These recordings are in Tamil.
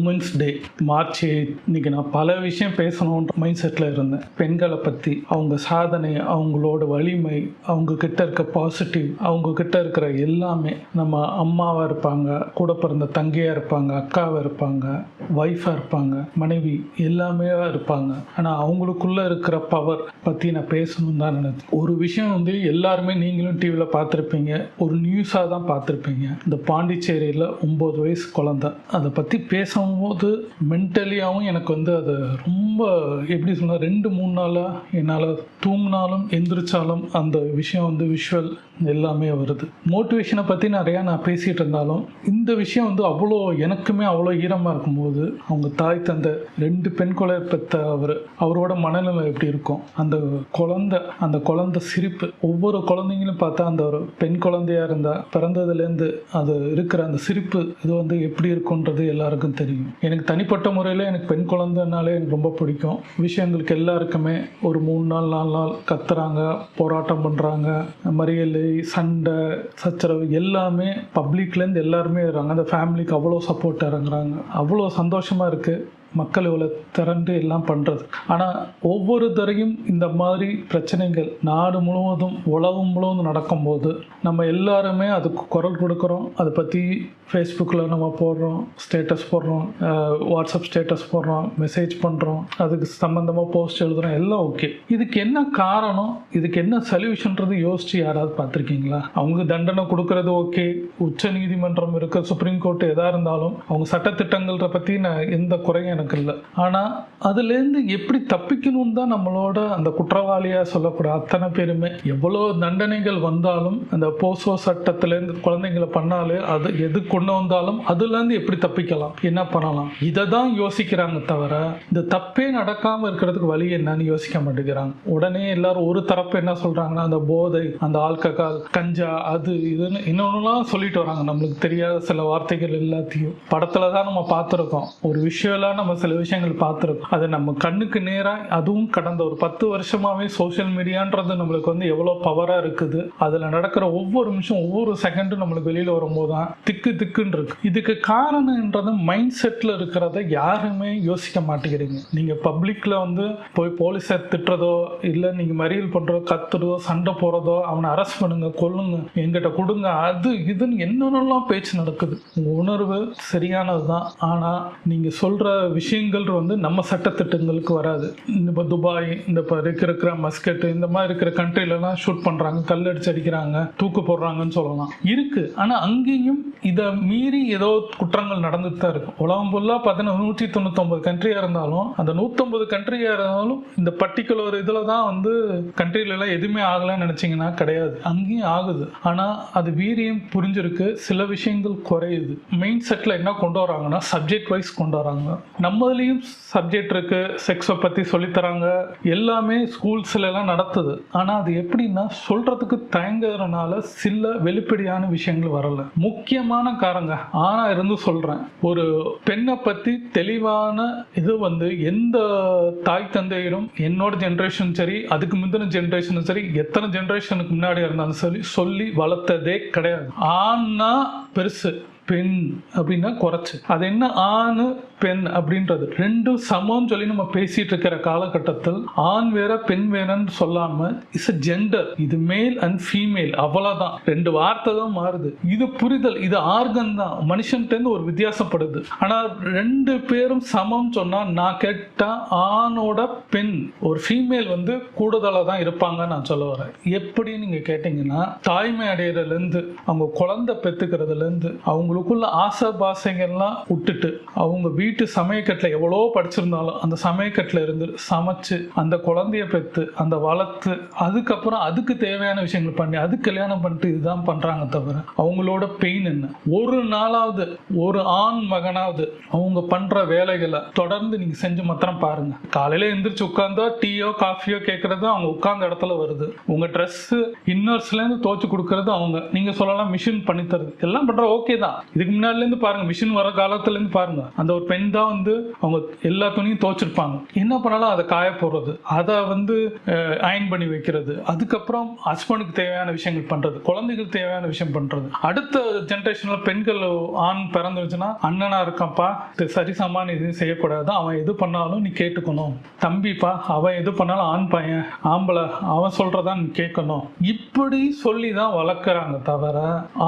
Women's day March 8. இன்னைக்கு நான் பல விஷயம் பேசணுன்ற மைண்ட் செட்டில் இருந்தேன். பெண்களை பற்றி, அவங்க சாதனை, அவங்களோட வலிமை, அவங்க கிட்ட இருக்க பாசிட்டிவ், அவங்க கிட்ட இருக்கிற எல்லாமே. நம்ம அம்மாவாக இருப்பாங்க, கூட பிறந்த தங்கையாக இருப்பாங்க, அக்காவாக இருப்பாங்க, ஒய்ஃபாக இருப்பாங்க, மனைவி எல்லாமே இருப்பாங்க. ஆனால் அவங்களுக்குள்ள இருக்கிற பவர் பற்றி நான் பேசணும்னு தான் நினைச்சேன். ஒரு விஷயம் எல்லாருமே நீங்களும் டிவியில் பார்த்துருப்பீங்க, ஒரு நியூஸாக தான் பார்த்துருப்பீங்க. இந்த பாண்டிச்சேரியில் 9 வயசு குழந்தை, அதை பற்றி பேசும்போது மென்டலியாகவும் எனக்கு அது ரொம்ப எப்படி சொன்னால் 2-3 நாளாக என்னால் தூங்கினாலும் எந்திரிச்சாலும் அந்த விஷயம் விஷுவல் எல்லாமே வருது. மோட்டிவேஷனை பற்றி நிறையா நான் பேசிகிட்டு இருந்தாலும் இந்த விஷயம் அவ்வளோ எனக்குமே அவ்வளோ ஈரமாக இருக்கும்போது, அவங்க தாய் தந்தை 2 பெண் குழந்தை பெற்ற அவரோட மனநிலை எப்படி இருக்கும், அந்த குழந்தை சிரிப்பு, ஒவ்வொரு குழந்தைங்களும் பார்த்தா அந்த ஒரு பெண் குழந்தையாக இருந்தால் பிறந்ததுலேருந்து அது இருக்கிற அந்த சிரிப்பு இது எப்படி இருக்குன்றது எல்லாருக்கும் தெரியும். எனக்கு தனிப்பட்ட முறையில் எனக்கு பெண் குழந்தைனாலே எனக்கு ரொம்ப பிடிக்கும். விஷயங்களுக்கு எல்லாருக்குமே ஒரு 3 நாள் 4 நாள் கத்துறாங்க, போராட்டம் பண்ணுறாங்க, மறியல், சண்டை, சச்சரவு எல்லாமே பப்ளிக்லேருந்து எல்லாருமே இருக்காங்க. அந்த ஃபேமிலிக்கு அவ்வளோ சப்போர்ட் இறங்குறாங்க. அவ்வளோ சந்தோஷமாக இருக்குது மக்கள் இவ்வளோ திரண்டு எல்லாம் பண்ணுறது. ஆனால் ஒவ்வொரு தரையும் இந்த மாதிரி பிரச்சனைகள் நாடு முழுவதும் உலகம் முழுவதும் நடக்கும்போது நம்ம எல்லாருமே அதுக்கு குரல் கொடுக்குறோம். அதை பற்றி ஃபேஸ்புக்கில் நம்ம போடுறோம், ஸ்டேட்டஸ் போடுறோம், வாட்ஸ்அப் ஸ்டேட்டஸ் போடுறோம், மெசேஜ் பண்ணுறோம், அதுக்கு சம்மந்தமாக போஸ்ட் எழுதுகிறோம், எல்லாம் ஓகே. இதுக்கு என்ன காரணம், இதுக்கு என்ன சொல்யூஷன்றது யோசித்து யாராவது பார்த்துருக்கீங்களா? அவங்க தண்டனை கொடுக்கறது ஓகே, உச்ச நீதிமன்றம் இருக்க, சுப்ரீம் கோர்ட் எதாக இருந்தாலும் அவங்க சட்டத்திட்டங்களை பற்றி நான் எந்த குறையும் எனக்கு இல்லை. ஆனால் அதுலேருந்து எப்படி தப்பிக்கணும்னு தான் நம்மளோட அந்த குற்றவாளியாக சொல்லக்கூடிய அத்தனை பேருமே. எவ்வளோ தண்டனைகள் வந்தாலும் அந்த போசோ சட்டத்திலேருந்து குழந்தைங்களை பண்ணாலே அது எது கொண்டு வந்தாலும் அதுலேருந்து எப்படி தப்பிக்கலாம், என்ன பண்ணலாம், இதை தான் யோசிக்கிறாங்க தவிர இந்த தப்பே நடக்காமல் இருக்கிறதுக்கு வழி என்னன்னு யோசிக்க மாட்டேங்கிறாங்க. உடனே எல்லாரும் ஒரு தரப்பு என்ன சொல்கிறாங்கன்னா, அந்த போதை, அந்த ஆல்கஹால், கஞ்சா, அது இதுன்னு இன்னொன்னுலாம் சொல்லிட்டு வராங்க. நம்மளுக்கு தெரியாத சில வார்த்தைகள் எல்லாத்தையும் படத்தில் தான் நம்ம பார்த்துருக்கோம். ஒரு விஷுவலாக நம்ம சில விஷயங்கள் பார்த்துருக்கோம். அது நம்ம கண்ணுக்கு நேராக, அதுவும் கடந்த ஒரு 10 வருஷமாகவே சோஷியல் மீடியான்றது நம்மளுக்கு எவ்வளோ பவராக இருக்குது. அதில் நடக்கிற ஒவ்வொரு நிமிஷம் ஒவ்வொரு செகண்டும் நம்மளுக்கு வெளியில் வரும்போது தான் திக்குன்னு இருக்கு. இதுக்கு காரணம்ன்றது மைண்ட் செட்டில் இருக்கிறத யாருமே யோசிக்க மாட்டேங்கிறீங்க. நீங்கள் பப்ளிக்கில் போய் போலீஸை திட்டுறதோ, இல்லை நீங்கள் மறியல் பண்ணுறதோ, கத்துறதோ, சண்டை போகிறதோ, அவனை அரெஸ்ட் பண்ணுங்க, கொல்லுங்க, எங்கிட்ட கொடுங்க, அது இதுன்னு என்னென்னலாம் பேச்சு நடக்குது. உங்கள் உணர்வு சரியானது தான். ஆனால் நீங்கள் சொல்கிற விஷயங்கள் நம்ம சட்டத்திட்டங்களுக்கு வராது. இப்போ துபாய், இந்த இருக்கிற மஸ்கட், இந்த மாதிரி இருக்கிற கண்ட்ரிலலாம் ஷூட் பண்ணுறாங்க, கல்லடிச்சு அடிக்கிறாங்க, தூக்கு போடுறாங்கன்னு சொல்லலாம் இருக்கு. ஆனால் அங்கேயும் இதை மீறி ஏதோ குற்றங்கள் நடந்துட்டு தான் இருக்கும். உலகம் ஃபுல்லாக பார்த்தீங்கன்னா 199 கண்ட்ரியாக இருந்தாலும், அந்த 150 கண்ட்ரியாக இருந்தாலும் இந்த பர்டிகுலர் இதில் தான் கண்ட்ரிலெல்லாம் எதுவுமே ஆகலைன்னு நினச்சிங்கன்னா கிடையாது, அங்கேயும் ஆகுது. ஆனால் அது வீரியம் புரிஞ்சிருக்கு, சில விஷயங்கள் குறையுது. மெயின் செட்டில் என்ன கொண்டு வராங்கன்னா சப்ஜெக்ட் வைஸ் கொண்டு வராங்க. நம்மதுலேயும் சப்ஜெக்ட் இருக்கு, செக்ஸை பற்றி சொல்லித்தராங்க, எல்லாமே ஸ்கூல்ஸ்லாம் நடத்துது. ஆனால் அது எப்படின்னா சொல்கிறதுக்கு தயங்குறதுனால சில வெளிப்படையான விஷயங்கள் வரல. முக்கியமான காரங்க ஆனால் இருந்து சொல்கிறேன், ஒரு பெண்ணை பற்றி தெளிவான இது எந்த தாய் தந்தையரும் என்னோட ஜென்ரேஷன் சரி, அதுக்கு முந்தின ஜென்ரேஷனும் சரி, எத்தனை ஜென்ரேஷனுக்கு முன்னாடி இருந்தாலும் சொல்லி வளர்த்ததே கிடையாது. ஆனா பெருசு, பெண் அப்படின்னா குறைச்சு. அது என்ன ஆணு பெண் அப்படின்றது ரெண்டும் சமம்னு சொல்லி நம்ம பேசிட்டு இருக்கிற காலகட்டத்தில் ஆண் வேற பெண் வேறன்னு சொல்லாம இட்ஸ் a ஜெண்டர், இது மேல் அண்ட் ஃபீமேல், அவ்வளவுதான். 2 வார்த்தை தான் மாறுது. இது புரிதல், இது ஆர்கன் தான், மனுஷன்ட்டு ஒரு வித்தியாசப்படுது. ஆனா 2 பேரும் சமம் சொன்னா நான் கேட்டா ஆணோட பெண், ஒரு ஃபீமேல் கூடுதலா தான் இருப்பாங்க நான் சொல்ல வரேன். எப்படி நீங்க கேட்டீங்கன்னா, தாய்மை அடையிறதுல இருந்து, அவங்க குழந்தை பெத்துக்கிறதுல இருந்து, அவங்களுக்குள்ள ஆசை பாசைகள்லாம் விட்டுட்டு, அவங்க வீட்டு சமயக்கட்டில் எவ்வளோ படிச்சிருந்தாலும் அந்த சமயக்கட்டில் இருந்து சமைச்சு அந்த குழந்தைய பெற்று அந்த வளர்த்து அதுக்கப்புறம் அதுக்கு தேவையான விஷயங்கள் பண்ணி அது கல்யாணம் பண்ணிட்டு இதுதான் பண்ணுறாங்க தவிர அவங்களோட பெயின் என்ன? ஒரு நாளாவது ஒரு ஆண் மகனாவது அவங்க பண்ணுற வேலைகளை தொடர்ந்து நீங்கள் செஞ்சு மாத்திரம் பாருங்க. காலையில் எந்திரிச்சு உட்காந்தா டீயோ காஃபியோ கேட்கறது அவங்க உட்கார்ந்த இடத்துல வருது. உங்கள் ட்ரெஸ்ஸு இன்னர்ஸ்லேருந்து துவச்சி கொடுக்கறது அவங்க. நீங்கள் சொல்லலாம் மிஷின் பண்ணி தருது, எல்லாம் பண்ணுற ஓகே தான். இதுக்கு முன்னாடிலேருந்து பாருங்க, மிஷின் வர காலத்துலேருந்து பாருங்க, அந்த ஒரு பெண் தான் வந்து அவங்க எல்லா துணியும் துவைச்சிருப்பாங்க. என்ன பண்ணாலும் அதை காய போடுறது, அதை வந்து அயன் பண்ணி வைக்கிறது, அதுக்கப்புறம் ஹஸ்பண்டுக்கு தேவையான விஷயங்கள் பண்றது, குழந்தைகளுக்கு தேவையான விஷயம் பண்றது. அடுத்த ஜென்ரேஷன்ல பெண்கள் ஆண் பிறந்துச்சுன்னா அண்ணனா இருக்கான்ப்பா, சரிசமான எதுவும் செய்யக்கூடாது, அவன் எது பண்ணாலும் நீ கேட்டுக்கணும், தம்பிப்பா அவன் எது பண்ணாலும் ஆண் பையன் ஆம்பளை அவன் சொல்றதான் நீ கேட்கணும், இப்படி சொல்லி தான் வளர்க்குறாங்க தவிர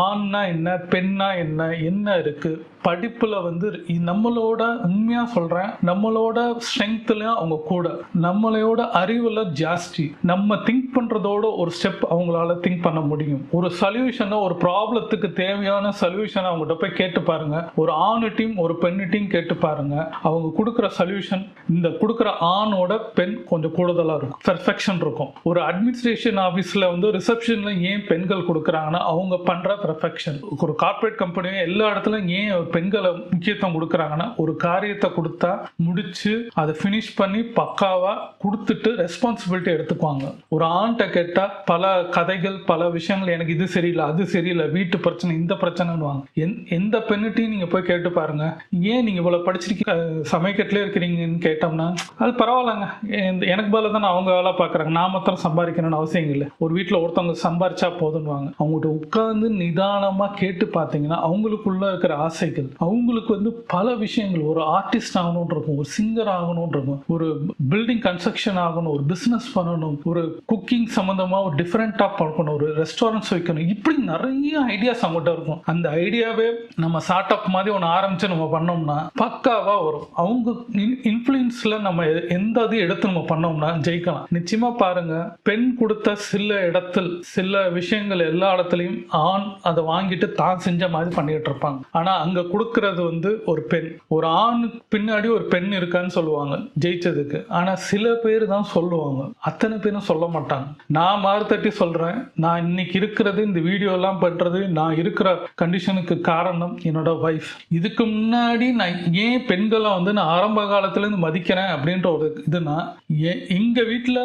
ஆண்னா என்ன பெண்ணா என்ன என்ன இருக்கு. படிப்புல வந்து நம்மளோட உண்மையா சொல்றேன், நம்மளோட ஸ்ட்ரென்த்ல அவங்க கூட, நம்மளோட அறிவுல ஜாஸ்தி. நம்ம திங்க் பண்றதோட ஒரு ஸ்டெப் அவங்களால திங்க் பண்ண முடியும். ஒரு சொல்யூஷனை, ஒரு ப்ராப்ளத்துக்கு தேவையான சொல்யூஷனை அவங்ககிட்ட போய் கேட்டு பாருங்க. ஒரு ஆணுட்டையும் ஒரு பெண்ணிட்டையும் கேட்டு பாருங்க, அவங்க கொடுக்குற சொல்யூஷன் இந்த கொடுக்குற ஆணோட பெண் கொஞ்சம் கூடுதலா இருக்கும், பெர்ஃபெக்ஷன் இருக்கும். ஒரு அட்மினிஸ்ட்ரேஷன் ஆஃபீஸ்ல வந்து ரிசப்ஷன்ல ஏன் பெண்கள் கொடுக்குறாங்கன்னா அவங்க பண்ற பெர்ஃபெக்ஷன். ஒரு கார்பரேட் கம்பெனியும் எல்லா இடத்துலயும் ஏன் பெண்களை முக்கியத்துவம் கொடுக்குறாங்கன்னா ஒரு காரியத்தை கொடுத்தா முடிச்சு அதை ஃபினிஷ் பண்ணி பக்காவா கொடுத்துட்டு ரெஸ்பான்சிபிலிட்டி எடுத்துக்குவாங்க. ஒரு ஆண்கிட்ட கேட்டா பல கதைகள் பல விஷயங்கள், எனக்கு இது சரியில்லை அது சரியில்லை, வீட்டு பிரச்சனை இந்த பிரச்சனைன்னு. எந்த பெண்ணிட்டையும் நீங்க போய் கேட்டு பாருங்க, ஏன் நீங்க இவ்வளவு படிச்சிருக்கீங்க சமைக்கட்டிலே இருக்கிறீங்கன்னு கேட்டோம்னா அது பரவாயில்லங்க, எனக்கு பதில தான் அவங்க வேலை பார்க்குறாங்க, நான் மாத்திரம் சம்பாதிக்கணும்னு அவசியம் இல்லை, ஒரு வீட்டில் ஒருத்தவங்க சம்பாரிச்சா போதுன்னுவாங்க. அவங்ககிட்ட உட்கார்ந்து நிதானமா கேட்டு பார்த்தீங்கன்னா அவங்களுக்குள்ள இருக்கிற ஆசைகள், அவங்களுக்கு வந்து பல விஷயங்கள், ஒரு ஆர்டிஸ்ட் ஆகணும்னு இருக்கும், ஒரு சிங்கர் ஆகணும்னு இருக்கும், ஒரு பில்டிங் கன்ஸ்ட்ரக்ஷன் ஆகணும், ஒரு பிசினஸ் பண்ணணும், ஒரு குக்கிங் சம்பந்தமா ஒரு டிஃபரெண்டா பார்க்கணும், ஒரு ரெஸ்டாரண்ட்ஸ் வைக்கணும், இப்படி நிறைய ஐடியாஸ் அவங்ககிட்ட இருக்கும். அந்த ஐடியாவே நம்ம ஸ்டார்ட் அப் மாதிரி ஒன்று ஆரம்பிச்சு நம்ம பண்ணோம்னா பக்காவா வரும். அவங்க இன்ஃப்ளூயன்ஸ்ல நம்ம எந்த இது எடுத்து நம்ம பண்ணோம்னா ஜெயிக்கலாம். நிச்சயமா பாருங்க, பெண் கொடுத்த சில இடத்தில் சில விஷயங்கள் எல்லா இடத்துலையும் ஆண் அதை வாங்கிட்டு தான் செஞ்ச மாதிரி பண்ணிட்டு இருப்பாங்க. ஆனா அங்க கொடுக்கறது வந்து ஒரு பெண். ஒரு ஆணுக்கு பின்னாடி ஒரு பெண் இருக்கான்னு சொல்லுவாங்க ஜெயிச்சதுக்கு, ஆனா சில பேர் தான் சொல்லுவாங்க, அத்தனை பேரும் சொல்ல மாட்டாங்க. நான் மாறுதட்டி சொல்றேன், நான் இன்னைக்கு இருக்கிறது இந்த வீடியோ எல்லாம் பண்றது, நான் இருக்கிற கண்டிஷனுக்கு காரணம் என்னோட வைஃப். இதுக்கு முன்னாடி நான் ஏன் பெண்களை வந்து நான் ஆரம்ப காலத்துல இருந்து மதிக்கிறேன் அப்படின்ற ஒரு இதுனா, எங்க வீட்டுல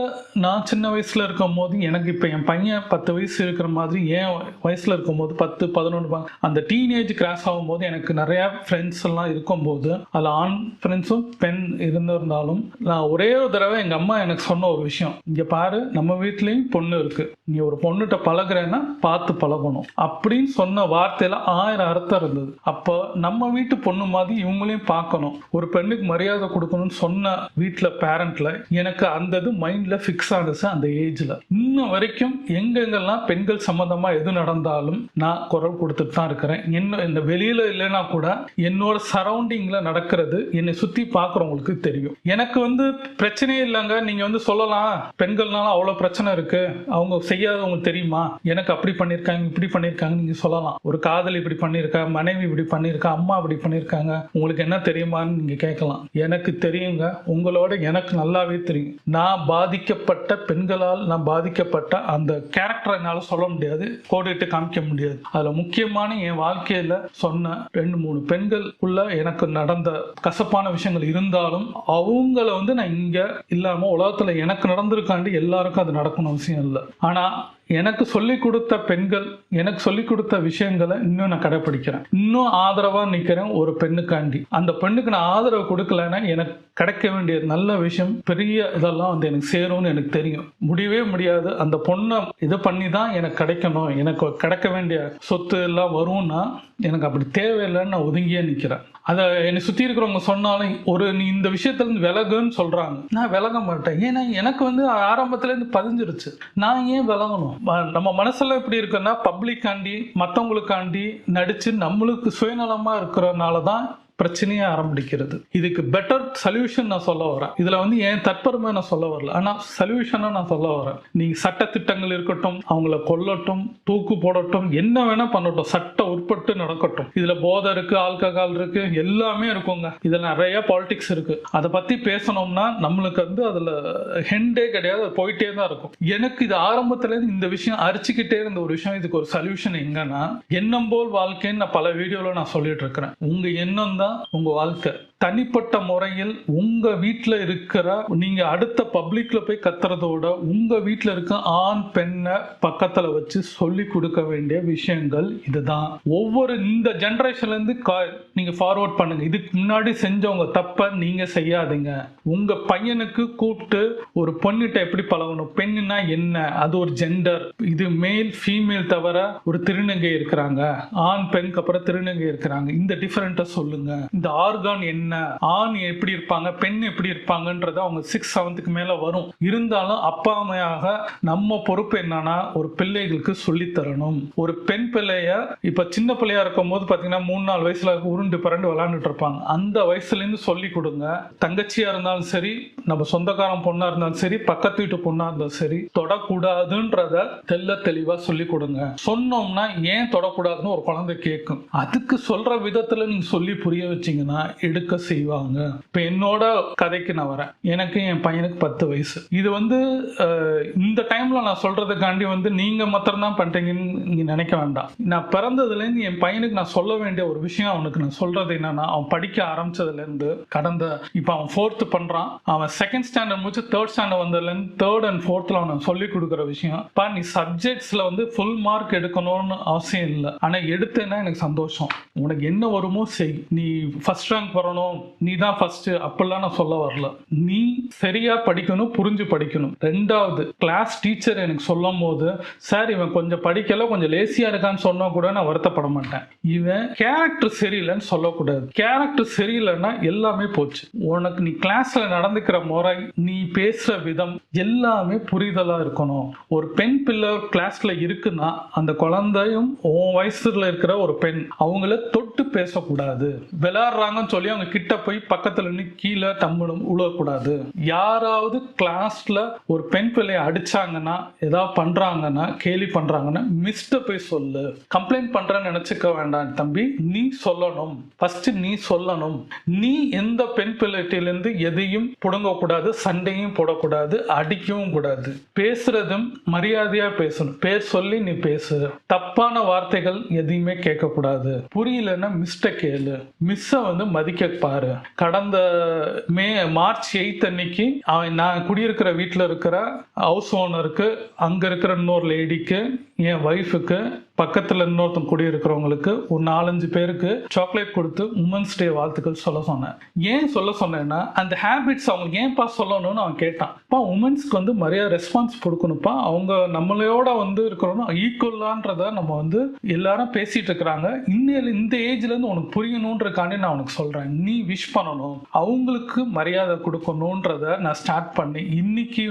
நான் சின்ன வயசுல இருக்கும் போது, எனக்கு இப்ப என் பையன் 10 வயசு இருக்கிற மாதிரி என் வயசுல இருக்கும் போது 10, 11 அந்த டீனேஜ் கிராஸ் ஆகும்போது எனக்கு நிறைய ஃப்ரெண்ட்ஸ் எல்லாம் இருக்கும்போது அதில் ஆண் ஃப்ரெண்ட்ஸும் பெண் இருந்திருந்தாலும் நான் ஒரே ஒரு தடவை எங்க அம்மா எனக்கு சொன்ன ஒரு விஷயம், இங்க பாரு நம்ம வீட்லயும் பொண்ணு இருக்கு, நீ ஒரு பொண்ணுகிட்ட பழகுறேன்னா பார்த்து பழகணும் அப்படின்னு சொன்ன வார்த்தையில 1000 அர்த்தம் இருந்தது. அப்போ நம்ம வீட்டு பொண்ணு மாதிரி இவங்களையும் பார்க்கணும், ஒரு பெண்ணுக்கு மரியாதை கொடுக்கணும்னு சொன்ன வீட்டுல பேரண்ட்ல எனக்கு அந்த இது மைண்ட்ல ஃபிக்ஸ் ஆனது. அந்த ஏஜ்ல இன்னும் வரைக்கும் எங்கெங்கெல்லாம் பெண்கள் சம்பந்தமா எது நடந்தாலும் நான் குரல் கொடுத்துட்டு தான் இருக்கிறேன். இன்னும் இந்த வெளியில இல்லைன்னா கூட என்னோட சரௌண்டிங்ல நடக்கிறது என்னை சுத்தி பாக்குறவங்களுக்கு தெரியும். எனக்கு வந்து பிரச்சனையே இல்லைங்க, நீங்க வந்து சொல்லலாம் பெண்கள்னால அவ்வளவு பிரச்சனை இருக்கு, அவங்க செய்யாதவங்களுக்கு தெரியுமா, எனக்கு அப்படி பண்ணிருக்காங்க இப்படி பண்ணிருக்காங்க நீங்க சொல்லலாம். ஒரு காதல் இப்படி பண்ணிருக்கா, மனைவி இப்படி பண்ணிருக்கா, அம்மா இப்படி பண்ணிருக்காங்க, உங்களுக்கு என்ன தெரியுமான்னு நீங்க கேட்கலாம். எனக்கு தெரியுங்க, உங்களோட எனக்கு நல்லாவே தெரியும். நான் பாதிக்கப்பட்ட பெண்களால் நான் பாதிக்கப்பட்ட அந்த கேரக்டர் என்னால சொல்ல முடியாது, கோடிட்டு காமிக்க முடியாது. அதுல முக்கியமான என் வாழ்க்கையில சொன்ன 2-3 பெண்களுக்குள்ள எனக்கு நடந்த கசப்பான விஷயங்கள் இருந்தாலும் அவங்கள வந்து நான் இங்க இல்லாம உலகத்துல எனக்கு நடந்திருக்காண்டி எல்லாருக்கும் அது நடக்கணும் அவசியம் இல்லை. ஆனா எனக்கு சொல்லிக் கொடுத்த பெண்கள், எனக்கு சொல்லிக் கொடுத்த விஷயங்களை இன்னும் நான் கடைபிடிக்கிறேன், இன்னும் ஆதரவா நிக்கிறேன் ஒரு பெண்ணுக்காண்டி. அந்த பெண்ணுக்கு நான் ஆதரவு கொடுக்கலன்னா எனக்கு கிடைக்க வேண்டிய நல்ல விஷயம் பெரிய இதெல்லாம் வந்து எனக்கு சேரும்னு எனக்கு தெரியும். முடியவே முடியாது, அந்த பொண்ணை இது பண்ணி தான் எனக்கு கிடைக்கணும், எனக்கு கிடைக்க வேண்டிய சொத்து எல்லாம் வரும்னா எனக்கு அப்படி தேவையில்லைன்னு நான் ஒதுங்கியே நிற்கிறேன். அதை என்னை சுற்றி இருக்கிறவங்க சொன்னாலும் ஒரு நீ இந்த விஷயத்துலேருந்து விலகுன்னு சொல்கிறாங்க, நான் விலக மாட்டேன். ஏன்னா எனக்கு வந்து ஆரம்பத்துலேருந்து பதிஞ்சிருச்சு, நான் ஏன் விலகணும்? நம்ம மனசெல்லாம் எப்படி இருக்குன்னா பப்ளிக்காண்டி மற்றவங்களுக்காண்டி நடித்து நம்மளுக்கு சுயநலமாக இருக்கிறனால தான் பிரச்சனையே ஆரம்பிக்கிறது. இதுக்கு பெட்டர் சொல்யூஷன் நான் சொல்ல வரேன். இதுல வந்து ஏன் தற்பெருமை நான் சொல்ல வரல, ஆனா சொல்யூஷனை நான் சொல்ல வரேன். நீங்க சட்ட திட்டங்கள் இருக்கட்டும், அவங்கள கொல்லட்டும், தூக்கு போடட்டும், என்ன வேணா பண்ணட்டும், சட்ட உட்பட்டு நடக்கட்டும். இதுல போதை இருக்கு, ஆல்கஹால் இருக்கு, எல்லாமே இருக்குங்க. இதுல நிறைய பாலிடிக்ஸ் இருக்கு. அதை பத்தி பேசணும்னா நம்மளுக்கு வந்து அதுல ஹெண்டே கிடையாது, அது போயிட்டே தான் இருக்கும். எனக்கு இது ஆரம்பத்துல இந்த விஷயம் அரிச்சுக்கிட்டே இருந்த ஒரு விஷயம். இதுக்கு ஒரு சொல்யூஷன் எங்கன்னா எண்ணம் போல் வாழ்க்கைன்னு நான் பல வீடியோல நான் சொல்லிட்டு இருக்கிறேன். உங்க எண்ணம் தான் இதுதான் உங்க வாழ்க்கை. தனிப்பட்ட முறையில் உங்க வீட்டில் இருக்கிற நீங்க அடுத்த பப்ளிக்ல போய் கத்துறதோட உங்க வீட்டில் இருக்க ஆண் பெண்ணை பக்கத்துல வச்சு சொல்லி கொடுக்க வேண்டிய விஷயங்கள் இதுதான். ஒவ்வொரு இந்த ஜெனரேஷன்ல இருந்து நீங்க ஃபார்வர்ட் பண்ணுங்க. இதுக்கு முன்னாடி செஞ்சவங்க தப்ப நீங்க செய்யாதீங்க. உங்க பையனுக்கு கூப்பிட்டு ஒரு பொண்ணுகிட்ட எப்படி பழகணும், பெண்ணுனா என்ன, அது ஒரு ஜெண்டர், இது மேல் ஃபீமேல் தவிர ஒரு திருநங்கை இருக்கிறாங்க, ஆண் பெண்ணுக்கு அப்புறம் திருநங்கை இருக்கிறாங்க, இந்த டிஃபரெண்ட்டை சொல்லுங்க. இந்த ஆர்கான் என்ன, ஆண் எப்படி இருப்பாங்க பெண் எப்படி இருப்பாங்கன்றது அவங்க 6th 7th மேல வரும். இருந்தாலும் அப்பா அம்மையாக நம்ம பொறுப்பு என்னன்னா ஒரு பிள்ளைகளுக்கு சொல்லி தரணும். ஒரு பெண் பிள்ளைய இப்ப சின்ன பிள்ளையா இருக்கும் போது பாத்தீங்கன்னா 3-4 வயசுல உருண்டு பரண்டு விளையாண்டுட்டு இருப்பாங்க. அந்த வயசுல இருந்து சொல்லி கொடுங்க. தங்கச்சியா இருந்தாலும் சரி, நம்ம சொந்தக்காரன் பொண்ணா இருந்தாலும் சரி, பக்கத்து வீட்டு பொண்ணா இருந்தாலும் சரி, தொடக்கூடாதுன்றத தெளிவா சொல்லி கொடுங்க. சொன்னோம்னா ஏன் தொடக்கூடாதுன்னு ஒரு குழந்தை கேட்கும். அதுக்கு சொல்ற விதத்துல நீங்க சொல்லி புரிய வச்சீங்கன்னா எடுக்க செய்வாங்க. இப்ப என்னோட கதைக்கு நான் வரேன். எனக்கு என் பையனுக்கு 10 வயசு. இது இந்த டைம்ல நான் சொல்றதுக்காண்டி நீங்க மாத்திரம் தான் பண்றீங்கன்னு நீங்க நினைக்க வேண்டாம். நான் பிறந்ததுல இருந்து என் பையனுக்கு நான் சொல்ல வேண்டிய ஒரு விஷயம் அவனுக்கு நான் சொல்றது என்னன்னா, அவன் படிக்க ஆரம்பிச்சதுல இருந்து இப்ப அவன் 4th பண்றான். அவன் 2nd ஸ்டாண்டர்ட் முடிச்சு 3rd ஸ்டாண்டர்ட் வந்ததுல இருந்து 3rd and 4th அவன் சொல்லி கொடுக்குற விஷயம், நீ சப்ஜெக்ட்ஸ்ல ஃபுல் மார்க் எடுக்கணும்னு அவசியம் இல்லை, ஆனா எடுத்தேன்னா எனக்கு சந்தோஷம். உனக்கு என்ன வருமோ செய், நீ ஃபர்ஸ்ட் ரேங்க் வரணும், நீ தான் ஃபர்ஸ்ட், அப்படிலாம் நான் சொல்ல வரல. நீ சரியா படிக்கணும், புரிஞ்சு படிக்கணும். 2வது கிளாஸ் டீச்சர் எனக்கு சொல்லும் போது, சார் இவன் கொஞ்சம் படிக்கல, கொஞ்சம் லேசியா இருக்கான்னு சொன்னா கூட நான் வருத்தப்பட மாட்டேன். இவன் கேரக்டர் சரியில்லைன்னு சொல்லக்கூடாது. கேரக்டர் சரியில்லைன்னா எல்லாமே போச்சு. உனக்கு நீ கிளாஸ்ல நடந்துக்கிற முறை, நீ பேசுற விதம் எல்லாமே புரிதலா இருக்கணும். ஒரு பெண் பிள்ளை கிளாஸ்ல இருக்குன்னா அந்த குழந்தையும் உன் வயசுல இருக்கிற ஒரு பெண், அவங்கள தொட்டு பேசக்கூடாது. விளையாடுறாங்கன்னு சொல்லி அவங்க கிட்ட போய் பக்கத்துல நின்று கீழே தம்பணும் உழக்கூடாது. யாராவது கிளாஸ்ல ஒரு பெண் பிள்ளைய அடிச்சாங்கன்னா, ஏதாவது பண்றாங்கன்னா, கேலி பண்றாங்கன்னா மிஸ்ட போய் சொல்லு. கம்ப்ளைண்ட் பண்றேன்னு நினைச்சுக்க வேண்டாம் தம்பி, நீ சொல்லணும். ஃபர்ஸ்ட் நீ சொல்லணும். நீ எந்த பெண் பிள்ளைட்டிலிருந்து எதையும் புடுங்க கூடாது, சண்டையும் போடக்கூடாது, அடிக்கவும் கூடாது. பேசுறதும் மரியாதையா பேசணும். பேர் சொல்லி நீ பேசு. தப்பான வார்த்தைகள் எதையுமே கேட்க கூடாது. புரியலன்னா மிஸ்ட கேளு. மிஸ்ஸ மதிக்க பாரு. கடந்த மார்ச் 8 அன்னைக்கு நான் குடியிருக்கிற வீட்டில் இருக்கிற ஹவுஸ் ஓனருக்கு, அங்க இருக்கிற இன்னொரு லேடிக்கு, என் ஒய்ஃபுக்கு, பக்கத்துல இன்னொருத்தம் குடியிருக்கிறவங்களுக்கு ஒரு 4-5 பேருக்கு சாக்லேட் கொடுத்து உமன்ஸ் டே வாழ்த்துக்கள் சொல்ல சொன்னேன். ஏன் சொல்ல சொன்னேன்னா, அந்த ஹேபிட்ஸ் அவங்களுக்கு ஏன்பா சொல்லணும்னு அவன் கேட்டான். உமன்ஸ்க்கு மரியாதை ரெஸ்பான்ஸ் கொடுக்கணும்ப்பா, அவங்க நம்மளோட இருக்கிறோம் ஈக்குவலான்றத நம்ம எல்லாரும் பேசிட்டு இருக்கிறாங்க. இந்த ஏஜ்ல இருந்து உனக்கு புரியணும்ன்றக்காண்டி நான் உனக்கு சொல்றேன். நீ விஷ் பண்ணணும், அவங்களுக்கு மரியாதை கொடுக்கணும்ன்றத நான் ஸ்டார்ட் பண்ணி இன்னைக்கு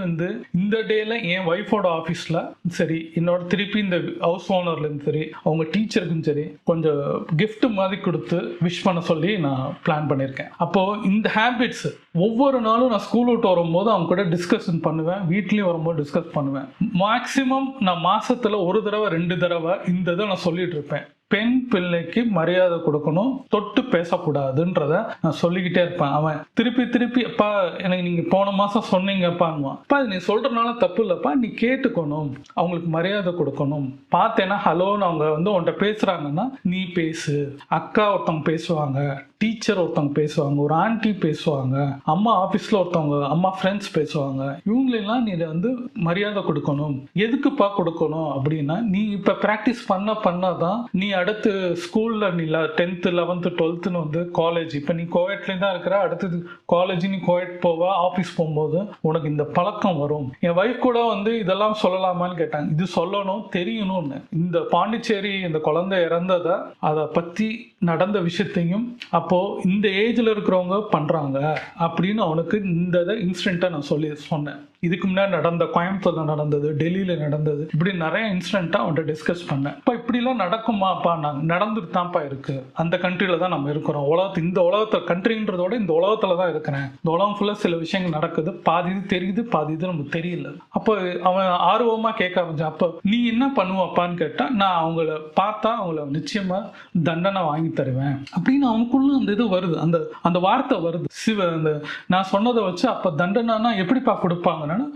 இந்த டேல என் ஒய்ஃபோட ஆஃபீஸ்ல சரி, என்னோட திருப்பி இந்த ஹவுஸ் ஓனர்ல சரி, அவங்க டீச்சருக்கும் சரி கொஞ்சம் கிஃப்ட் மாதிரி கொடுத்து விஷ் பண்ண சொல்லி நான் பிளான் பண்ணியிருக்கேன். அப்போ இந்த ஹேபிட்ஸ் ஒவ்வொரு நாளும் நான் ஸ்கூல் விட்டு வரும்போது அவங்க கூட டிஸ்கஷன் பண்ணுவேன், வீட்லயும் வரும்போது டிஸ்கஸ் பண்ணுவேன். மேக்சிமம் நான் மாசத்துல 1 தடவை 2 தடவை இந்த இதை நான் சொல்லிட்டு இருப்பேன். பெண் பிள்ளைக்கு மரியாதை கொடுக்கணும், தொட்டு பேசக்கூடாதுன்றத நான் சொல்லிக்கிட்டே இருப்பேன். அவன் திருப்பி அப்பா எனக்கு நீங்க போன மாசம் சொன்னீங்கப்பான்னுவான். அப்பா நீ சொல்றதுனால தப்பு இல்லப்பா, நீ கேட்டுக்கணும், அவங்களுக்கு மரியாதை கொடுக்கணும். பார்த்தேன்னா ஹலோன்னு அவங்க உன்கிட்ட பேசுறாங்கன்னா நீ பேசு. அக்கா ஒருத்தவங்க பேசுவாங்க, டீச்சர் ஒருத்தவங்க பேசுவாங்க, ஒரு ஆண்டி பேசுவாங்க, அம்மா ஆபீஸ்ல ஒருத்தவங்க, அம்மா ஃப்ரெண்ட்ஸ் பேசுவாங்க. இவங்களெல்லாம் நீ மரியாதை கொடுக்கணும். எதுக்குப்பா கொடுக்கணும் அப்படின்னா, நீ இப்ப பிராக்டிஸ் பண்ணாதான் நீ அடுத்து ஸ்கூல்ல நீ 10th 11th 12th காலேஜ், இப்ப நீ கோயட்லயும் தான் இருக்கிற, அடுத்தது காலேஜ் நீ கோயட் போவ, ஆபீஸ் போகும்போது உனக்கு இந்த பழக்கம் வரும். என் வைஃப் கூட இதெல்லாம் சொல்லலாமான்னு கேட்டாங்க. இது சொல்லணும், தெரியணும்னு. இந்த பாண்டிச்சேரி இந்த குழந்தை இறந்ததை, அதை பத்தி நடந்த விஷயத்தையும் அப்போ இந்த ஏஜ்ல இருக்கிறவங்க பண்றாங்க அப்படின்னு அவனுக்கு இந்த இன்சிடென்ட்டை நான் சொன்னேன். இதுக்கு முன்னாடி நடந்த கோயம்புத்தூர்ல நடந்தது, டெல்லியில நடந்தது, இப்படி நிறைய இன்சிடென்ட்டா அவன்கிட்ட டிஸ்கஸ் பண்ணேன். இப்போ இப்படிலாம் நடக்குமாப்பா, நாங்கள் நடந்துட்டு தான்ப்பா இருக்கு, அந்த கண்ட்ரியில தான் நம்ம இருக்கிறோம். இந்த உலகத்துல கண்ட்ரின்றதோட இந்த உலகத்துல தான் இருக்கிறேன். இந்த உலகம் ஃபுல்லா சில விஷயங்கள் நடக்குது, பாதி இது தெரியுது, பாதி இது நமக்கு தெரியல. அப்போ அவன் ஆர்வமா கேட்க ஆரம்பிச்சான். அப்போ நீ என்ன பண்ணுவாப்பான்னு கேட்டா, நான் அவங்கள பார்த்தா அவங்கள நிச்சயமா தண்டனை வாங்கி தருவேன் அப்படின்னு அவனுக்குள்ள அந்த இது வருது, அந்த வார்த்தை வருது. அந்த நான் சொன்னதை வச்சு அப்ப தண்டனைனா எப்படிப்பா கொடுப்பாங்க, என்னன்னா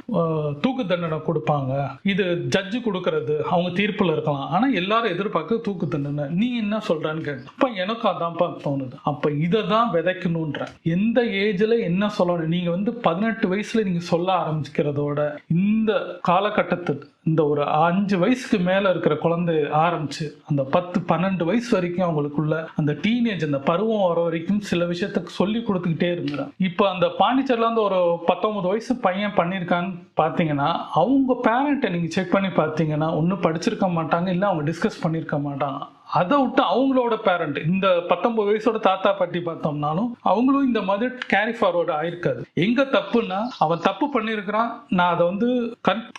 தூக்கு தண்டனை கொடுப்பாங்க, இது ஜட்ஜு கொடுக்கறது, அவங்க தீர்ப்புல இருக்கலாம். ஆனா எல்லாரும் எதிர்பார்க்க தூக்கு தண்டனை, நீ என்ன சொல்றன்னு கேட்டு அப்ப எனக்கு அதான்ப்பா தோணுது. அப்ப இதை தான் விதைக்கணும்ன்ற. எந்த ஏஜ்ல என்ன சொல்லணும், நீங்க 18 வயசுல நீங்க சொல்ல ஆரம்பிக்கிறதோட இந்த காலகட்டத்துக்கு இந்த ஒரு 5 வயசுக்கு மேல இருக்கிற குழந்தை ஆரம்பிச்சு அந்த 10-12 வயசு வரைக்கும் அவங்களுக்குள்ள அந்த டீனேஜ் அந்த பருவம் வர வரைக்கும் சில விஷயத்துக்கு சொல்லி கொடுத்துக்கிட்டே இருந்தாங்க. இப்போ அந்த பாண்டிச்சேரியில ஒரு 19 வயசு பையன் பண்ணியிருக்கான்னு பார்த்தீங்கன்னா அவங்க பேரண்ட்டை நீங்க செக் பண்ணி பார்த்தீங்கன்னா ஒன்றும் படிச்சிருக்க மாட்டாங்க, இல்லை அவங்க டிஸ்கஸ் பண்ணியிருக்க மாட்டாங்க. அதை விட்டு அவங்களோட பேரண்ட் இந்த 19 வயசோட தாத்தா பாட்டி பார்த்தோம்னாலும் அவங்களும் இந்த மாதிரி கேரி ஃபார்வர்டு ஆயிருக்காது. எங்க தப்புன்னா அவன் தப்பு பண்ணியிருக்கிறான், நான் அதை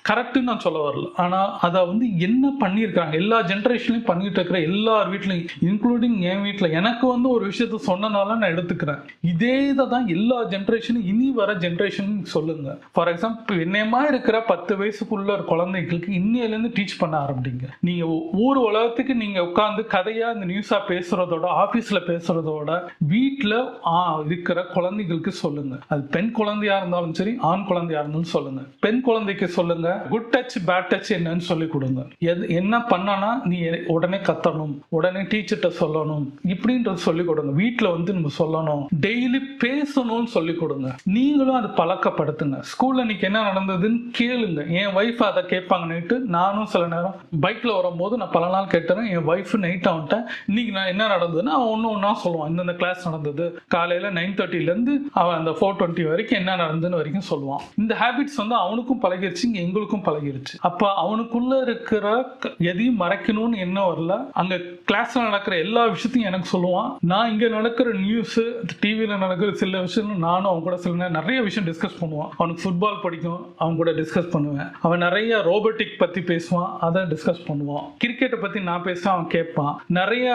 கரெக்டுன்னு நான் சொல்ல வரல, ஆனா அதை என்ன பண்ணியிருக்கிறாங்க எல்லா ஜென்ரேஷன்லையும் பண்ணிட்டு இருக்கிற எல்லார் வீட்லையும் இன்க்ளூடிங் என் வீட்டில் எனக்கு ஒரு விஷயத்த சொன்னனால நான் எடுத்துக்கிறேன். இதே இதை தான் எல்லா ஜென்ரேஷனும் இனி வர ஜென்ரேஷன் சொல்லுங்க. ஃபார் எக்ஸாம்பிள் என்னமா இருக்கிற 10 வயசுக்குள்ள ஒரு குழந்தைகளுக்கு இன்னையிலேருந்து டீச் பண்ண ஆரம்பிங்க. நீங்க ஊர் உலகத்துக்கு நீங்க உட்கார்ந்து கதையா இந்த நியூஸா பேசுறதோட ஆபீஸ்ல பேசுறதோட வீட்டுல இருக்கிற குழந்தைகளுக்கு சொல்லுங்க. அது பெண் குழந்தையா இருந்தாலும் சரி ஆண் குழந்தையா இருந்தாலும் சொல்லுங்க. பெண் குழந்தைக்கு சொல்லுங்க குட் டச் பேட் டச் என்னன்னு சொல்லி கொடுங்க. என்ன பண்ணனா நீ உடனே கத்தணும், உடனே டீச்சர்கிட்ட சொல்லணும், இப்படின்றது சொல்லி கொடுங்க. வீட்டுல நம்ம சொல்லணும், டெய்லி பேசணும்னு சொல்லி கொடுங்க. நீங்களும் அது பழக்கப்படுத்துங்க. ஸ்கூல்ல இன்னைக்கு என்ன நடந்ததுன்னு கேளுங்க. என் ஒய்ஃப் அதை கேட்பாங்க. நைட்டு நானும் சில நேரம் பைக்ல வரும்போது நான் பல நாள் கேட்டேன். என் ஒய்ஃப் நைட் அவன்ட்ட இன்னைக்கு நான் என்ன நடந்ததுன்னா அவன் ஒன்னா சொல்லுவான். இந்த கிளாஸ் நடந்தது காலையில 9:30 அவன் அந்த 4:20 வரைக்கும் என்ன நடந்ததுன்னு வரைக்கும் சொல்லுவான். இந்த ஹேபிட்ஸ் அவனுக்கும் பழகிருச்சு, எங்களுக்கும் பழகிருச்சு. அப்ப அவனுக்குள்ள இருக்கிற எதையும் மறைக்கணும்னு என்ன வரல. அங்க கிளாஸ்ல நடக்கிற எல்லா விஷயத்தையும் எனக்கு சொல்லுவான். நான் இங்க நடக்கிற நியூஸ் டிவியில நடக்கிற சில விஷயம் நானும் அவன் கூட சில நிறைய விஷயம் டிஸ்கஸ் பண்ணுவான். அவனுக்கு ஃபுட்பால் பிடிக்கும், அவன் கூட டிஸ்கஸ் பண்ணுவேன். அவன் நிறைய ரோபோட்டிக் பத்தி பேசுவான், அதை டிஸ்கஸ் பண்ணுவான். கிரிக்கெட்டை பத்தி நான் பேசுவேன், அவன் கேட்பான். நிறைய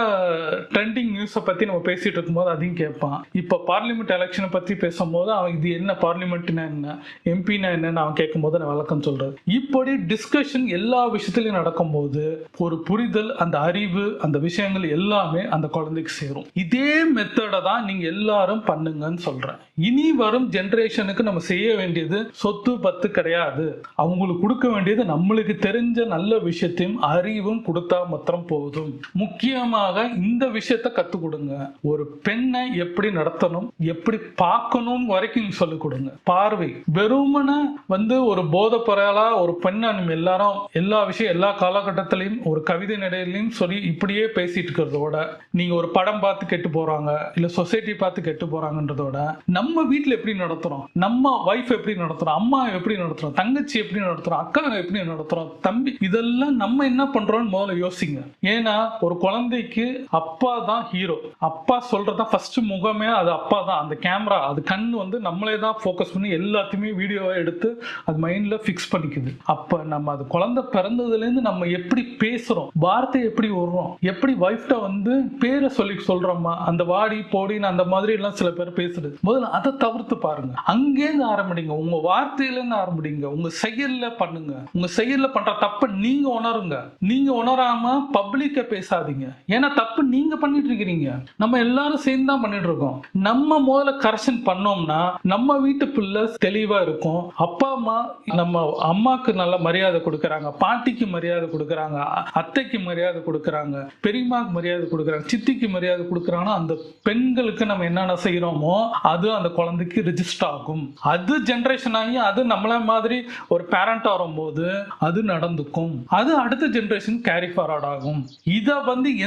ட்ரெண்டிங் நியூஸை பத்தி நம்ம பேசிட்டு இருக்கும்போது அதையும் கேட்பான். இப்ப பார்லிமெண்ட் எலெக்ஷனை பத்தி பேசும்போது அவன் இது என்ன பார்லிமெண்ட்னா என்ன, எம்பினா என்னன்னு அவன் கேட்கும்போது நான் விளக்கம் சொல்றது. இப்படி டிஸ்கஷன் எல்லா விஷயத்திலையும் நடக்கும்போது ஒரு புரிதல், அந்த அறிவு, அந்த விஷயங்கள் எல்லாமே அந்த குழந்தைக்கு சேரும். இதே மெத்தடை தான் நீங்க எல்லாரும் பண்ணுங்கன்னு சொல்றேன். இனி வரும் ஜெனரேஷனுக்கு நம்ம செய்ய வேண்டியது சொத்து பத்து கிடையாது. அவங்களுக்கு கொடுக்க வேண்டியது நம்மளுக்கு தெரிஞ்ச நல்ல விஷயத்தையும் அறிவும் கொடுத்தா மாத்திரம் போதும். முக்கியமாக இந்த விஷயத்தை கத்துக் கொடுங்க. ஒரு பெண்ணை எப்படி நடத்தணும், எப்படி பார்க்கணும் வரைக்கும் சொல்லிக் கொடுங்க. பார்வை வெறுமன ஒரு போதை பொருளா ஒரு பெண்ணை நம்ம எல்லாரும் எல்லா விஷயம் எல்லா காலகட்டத்திலையும் ஒரு கவிதை நடையிலையும் சொல்லி இப்படியே பேசிட்டு இருக்கிறதோட நீங்க ஒரு படம் பார்த்து கெட்டு போறாங்க, இல்ல சொசைட்டி பார்த்து கெட்டு போறாங்கன்றதோட நம்ம வீட்டுல எப்படி நடத்துறோம், நம்ம வைஃப் எப்படி நடத்துறோம், அம்மா எப்படி நடத்துறோம், தங்கச்சி எப்படி நடத்துறோம், அக்கா எப்படி நடத்துறோம், தம்பி, இதெல்லாம் நம்ம என்ன பண்றோம்னு முதல்ல யோசிங்க. ஏன்னா ஒரு குழந்தைக்கு அப்பா தான் ஹீரோ. அப்பா சொல்றதா ஃபர்ஸ்ட் முகமே அது அப்பா தான். அந்த கேமரா அது கண்ணு நம்மளே தான் ஃபோக்கஸ் பண்ணி எல்லாத்தையுமே வீடியோவை எடுத்து அது மைண்ட்ல ஃபிக்ஸ் பண்ணிக்குது. அப்ப நம்ம அது குழந்தை பிறந்ததுல இருந்து நம்ம எப்படி பேசுறோம், வார்த்தை எப்படி வர்றோம், எப்படி வைஃப்ட பேரை சொல்லி சொல்றோமா, அந்த வாடி போடின்னு அந்த மாதிரி எல்லாம் சில பேர் பேசுறது. முதல்ல அதை தவிர்த்து பாருங்க. அங்கேருந்து ஆரம்பிங்க, உங்க வார்த்தையில இருந்து ஆரம்பிங்க, உங்க செயல்ல பண்ணுங்க. உங்க செயல்ல பண்ற தப்ப நீங்க உணருங்க. நீங்க உணராம பப்ளிக்க பேசாதீங்க. ஏன்னா தப்பு நீங்க பண்ணிட்டு இருக்கீங்க, நம்ம எல்லாரும் சேர்ந்து தான் பண்ணிட்டு இருக்கோம். நம்ம முதல்ல கரெக்ஷன் பண்ணோம்னா நம்ம வீட்டு பிள்ளை தெளிவா இருக்கும். அப்பா அம்மா நம்ம அம்மாக்கு நல்ல மரியாதை கொடுக்கறாங்க, பாட்டிக்கு மரியாதை கொடுக்கறாங்க, அத்தைக்கு மரியாதை கொடுக்கறாங்க, பெரியம்மாக்கு மரியாதை கொடுக்கறாங்க, சித்திக்கு மரியாதை கொடுக்கறாங்கன்னா அந்த பெண்களுக்கு நம்ம என்னென்ன செய்யறோமோ அது அந்த குழந்தைக்கு ரெஜிஸ்டர் ஆகும். அது ஜெனரேஷன் ஆகி அது நம்மள மாதிரி ஒரு பேரண்ட் வரும்போது அது நடந்துக்கும். அது அடுத்த ஜெனரேஷன் கேரி ஃபார்வர்ட் ஆகும். இத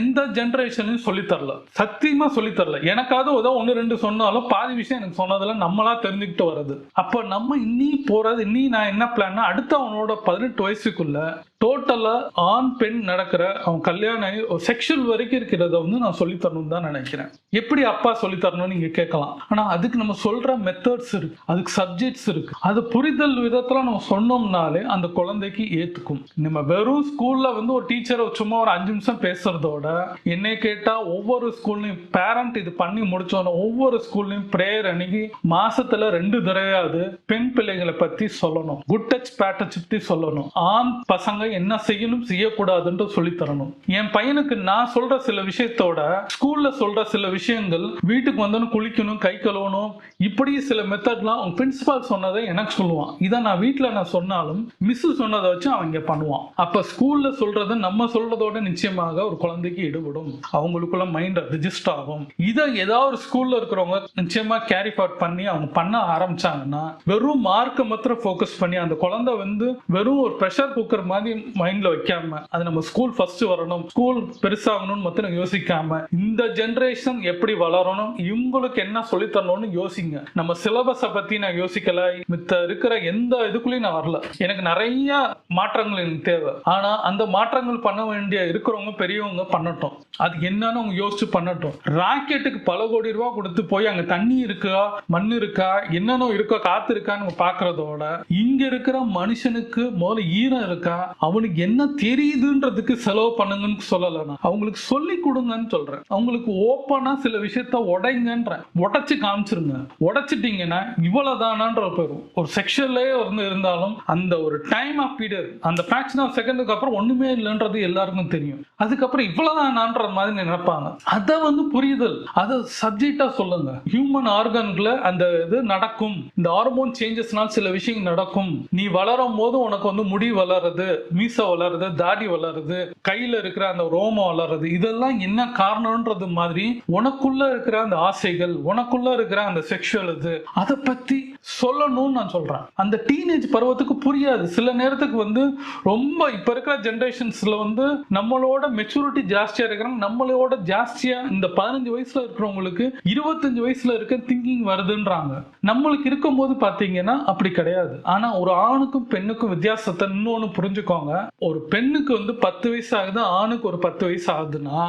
எந்த ஜெனரேஷனும் சொல்லி தரல, சத்தியமா சொல்லி தரல. எனக்காவது ஒன்னு ரெண்டு சொன்னாலும் பாதி விஷயம் எனக்கு சொன்னதுல நம்மளா தெரிஞ்சுக்கிட்டு வருது. அப்ப நம்ம இன்னி போறது, இன்னி நான் என்ன பிளான்னா அடுத்த அவனோட 18 வயசுக்குள்ள டோட்டலா ஆண் பெண் நடக்கிற அவன் கல்யாணம் செக்ஷுவல் வரைக்கும் இருக்கிறத நான் சொல்லி தரணும் தான் நினைக்கிறேன். எப்படி அப்பா சொல்லி தரணும்னு நீங்க கேட்கலாம். ஆனா அதுக்கு நம்ம சொல்ற மெத்தட்ஸ் இருக்கு, அதுக்கு சப்ஜெக்ட்ஸ் இருக்கு. அது புரிதல் விதத்துல நம்ம சொன்னோம்னாலே அந்த குழந்தைக்கு ஏத்துக்கும். நம்ம வெறும் ஸ்கூல்ல ஒரு டீச்சரை சும்மா ஒரு 5 நிமிஷம் பேசுறதோட என்னை கேட்டா ஒவ்வொரு ஸ்கூல்லையும் பேரண்ட் இது பண்ணி முடிச்சோன்னா ஒவ்வொரு ஸ்கூல்லையும் பிரேயர் அன்னைக்கு மாசத்துல 2 தடவையாவது பெண் பிள்ளைகளை பத்தி சொல்லணும், குட் டச் பேட் டச் பத்தி சொல்லணும். ஆண் பசங்க என்ன செய்யணும் செய்யக்கூடாதுன்ற சொல்லி தரணும். என் பையனுக்கு நான் சொல்ற சில விஷயத்தோட ஸ்கூல்ல சொல்ற சில விஷயங்கள், வீட்டுக்கு வந்தோன்னு குளிக்கணும், கை கழுவணும், இப்படி சில மெத்தட்லாம் அவங்க பிரின்சிபால் சொன்னதை எனக்கு சொல்லுவான். இதை நான் வீட்டில் நான் சொன்னாலும் மிஸ் சொன்னதை வச்சு அவன் இங்கே பண்ணுவான். அப்போ ஸ்கூல்ல சொல்றது நம்ம சொல்றதோட நிச்சயமாக ஒரு குழந்தைக்கு ஈடுபடும், அவங்களுக்குள்ள மைண்ட் ரிஜிஸ்டர் ஆகும். இதை ஏதாவது ஒரு ஸ்கூல்ல இருக்கிறவங்க நிச்சயமா கேரி ஃபார்வர்ட் பண்ணி அவங்க பண்ண ஆரம்பிச்சாங்கன்னா, வெறும் மார்க்கை மாத்திரம் ஃபோக்கஸ் பண்ணி அந்த குழந்தை வந்து வெறும் ஒரு ப்ரெஷர் குக்கர் மாதிரி மைண்ட்ல வைக்காம, அது நம்ம ஸ்கூல் ஃபர்ஸ்ட் வரணும், ஸ்கூல் பெருசாகணும்னு மாத்திரம் யோசிக்காம, இந்த ஜெனரேஷன் எப்படி வளரணும், இவங்களுக்கு என்ன சொல்லி தரணும்னு யோசிங்க. நம்ம சிலபஸை பத்தி நான் யோசிக்கல, மித்த இருக்கிற எந்த இதுக்குள்ளயும் நான் வரல. எனக்கு நிறைய மாற்றங்கள் எனக்கு தேவை. ஆனா அந்த மாற்றங்கள் பண்ண வேண்டிய இருக்கிறவங்க பெரியவங்க பண்ணட்டும், அது என்னன்னு அவங்க யோசிச்சு பண்ணட்டும். ராக்கெட்டுக்கு பல கோடி ரூபாய் கொடுத்து போய் அங்க தண்ணி இருக்கா, மண் இருக்கா, என்னென்ன இருக்கா, காத்து இருக்கான்னு பாக்குறதோட, இங்க இருக்கிற மனுஷனுக்கு முதல்ல ஈரம் இருக்கா, அவனுக்கு என்ன தெரியுதுன்றதுக்கு செலவு பண்ணுங்கன்னு சொல்லல, அவங்களுக்கு சொல்லி கொடுங்கன்னு சொல்றேன். அவங்களுக்கு ஓப்பனா சில விஷயத்த உடைங்கன்ற, உடைச்சு காமிச்சிருங்க. உடைச்சிட்டீங்கன்னா இவ்வளவுதானான்ற பேரும் ஒரு செக்ஷன்லயே இருந்தாலும் அந்த ஒரு டைம் ஆஃப் பீரியட், அந்த ஃபிராக்ஷன் ஆஃப் செகண்டுக்கு அப்புறம் ஒண்ணுமே இல்லைன்றது எல்லாருக்கும் தெரியும். அதுக்கப்புறம் இவ்வளவுதானான்ற மாதிரி நினைப்பாங்க. அதை வந்து புரியுதல், அதை சப்ஜெக்டா சொல்லுங்க. ஹியூமன் ஆர்கன்ல அந்த இது நடக்கும், இந்த ஹார்மோன் சேஞ்சஸ்னால சில விஷயங்கள் நடக்கும். நீ வளரும் போது உனக்கு வந்து முடி வளருது, மீச வளருது, தாடி வளருது, கையில இருக்கிற அந்த ரோமம் வளருது, இதெல்லாம் என்ன காரணம்ன்றது மாதிரி உனக்குள்ள இருக்கிற அந்த ஆசைகள், உனக்குள்ள இருக்கிற அந்த செக்ஷுவல் இது, அதை பத்தி சொல்லணும்னு நான் சொல்றேன். அந்த டீனேஜ் பருவத்துக்கு புரியாது. சில நேரத்துக்கு வந்து ரொம்ப இப்ப இருக்கிற ஜெனரேஷன்ஸ்ல வந்து நம்மளோட மெச்சூரிட்டி ஜாஸ்தியா இருக்கிறாங்க, நம்மளோட ஜாஸ்தியா இந்த 15 வயசுல இருக்கிறவங்களுக்கு 25 வயசுல இருக்க திங்கிங் வருதுன்றாங்க. நம்மளுக்கு இருக்கும் போது பாத்தீங்கன்னா அப்படி கிடையாது. ஆனா ஒரு ஆணுக்கும் பெண்ணுக்கும் வித்தியாசத்தை இன்னொன்னு புரிஞ்சுக்கோங்க. ஒரு பெண்ணுக்கு வந்து 10 வயசு ஆகுது, ஆணுக்கு ஒரு 10 வயசு ஆகுதுன்னா,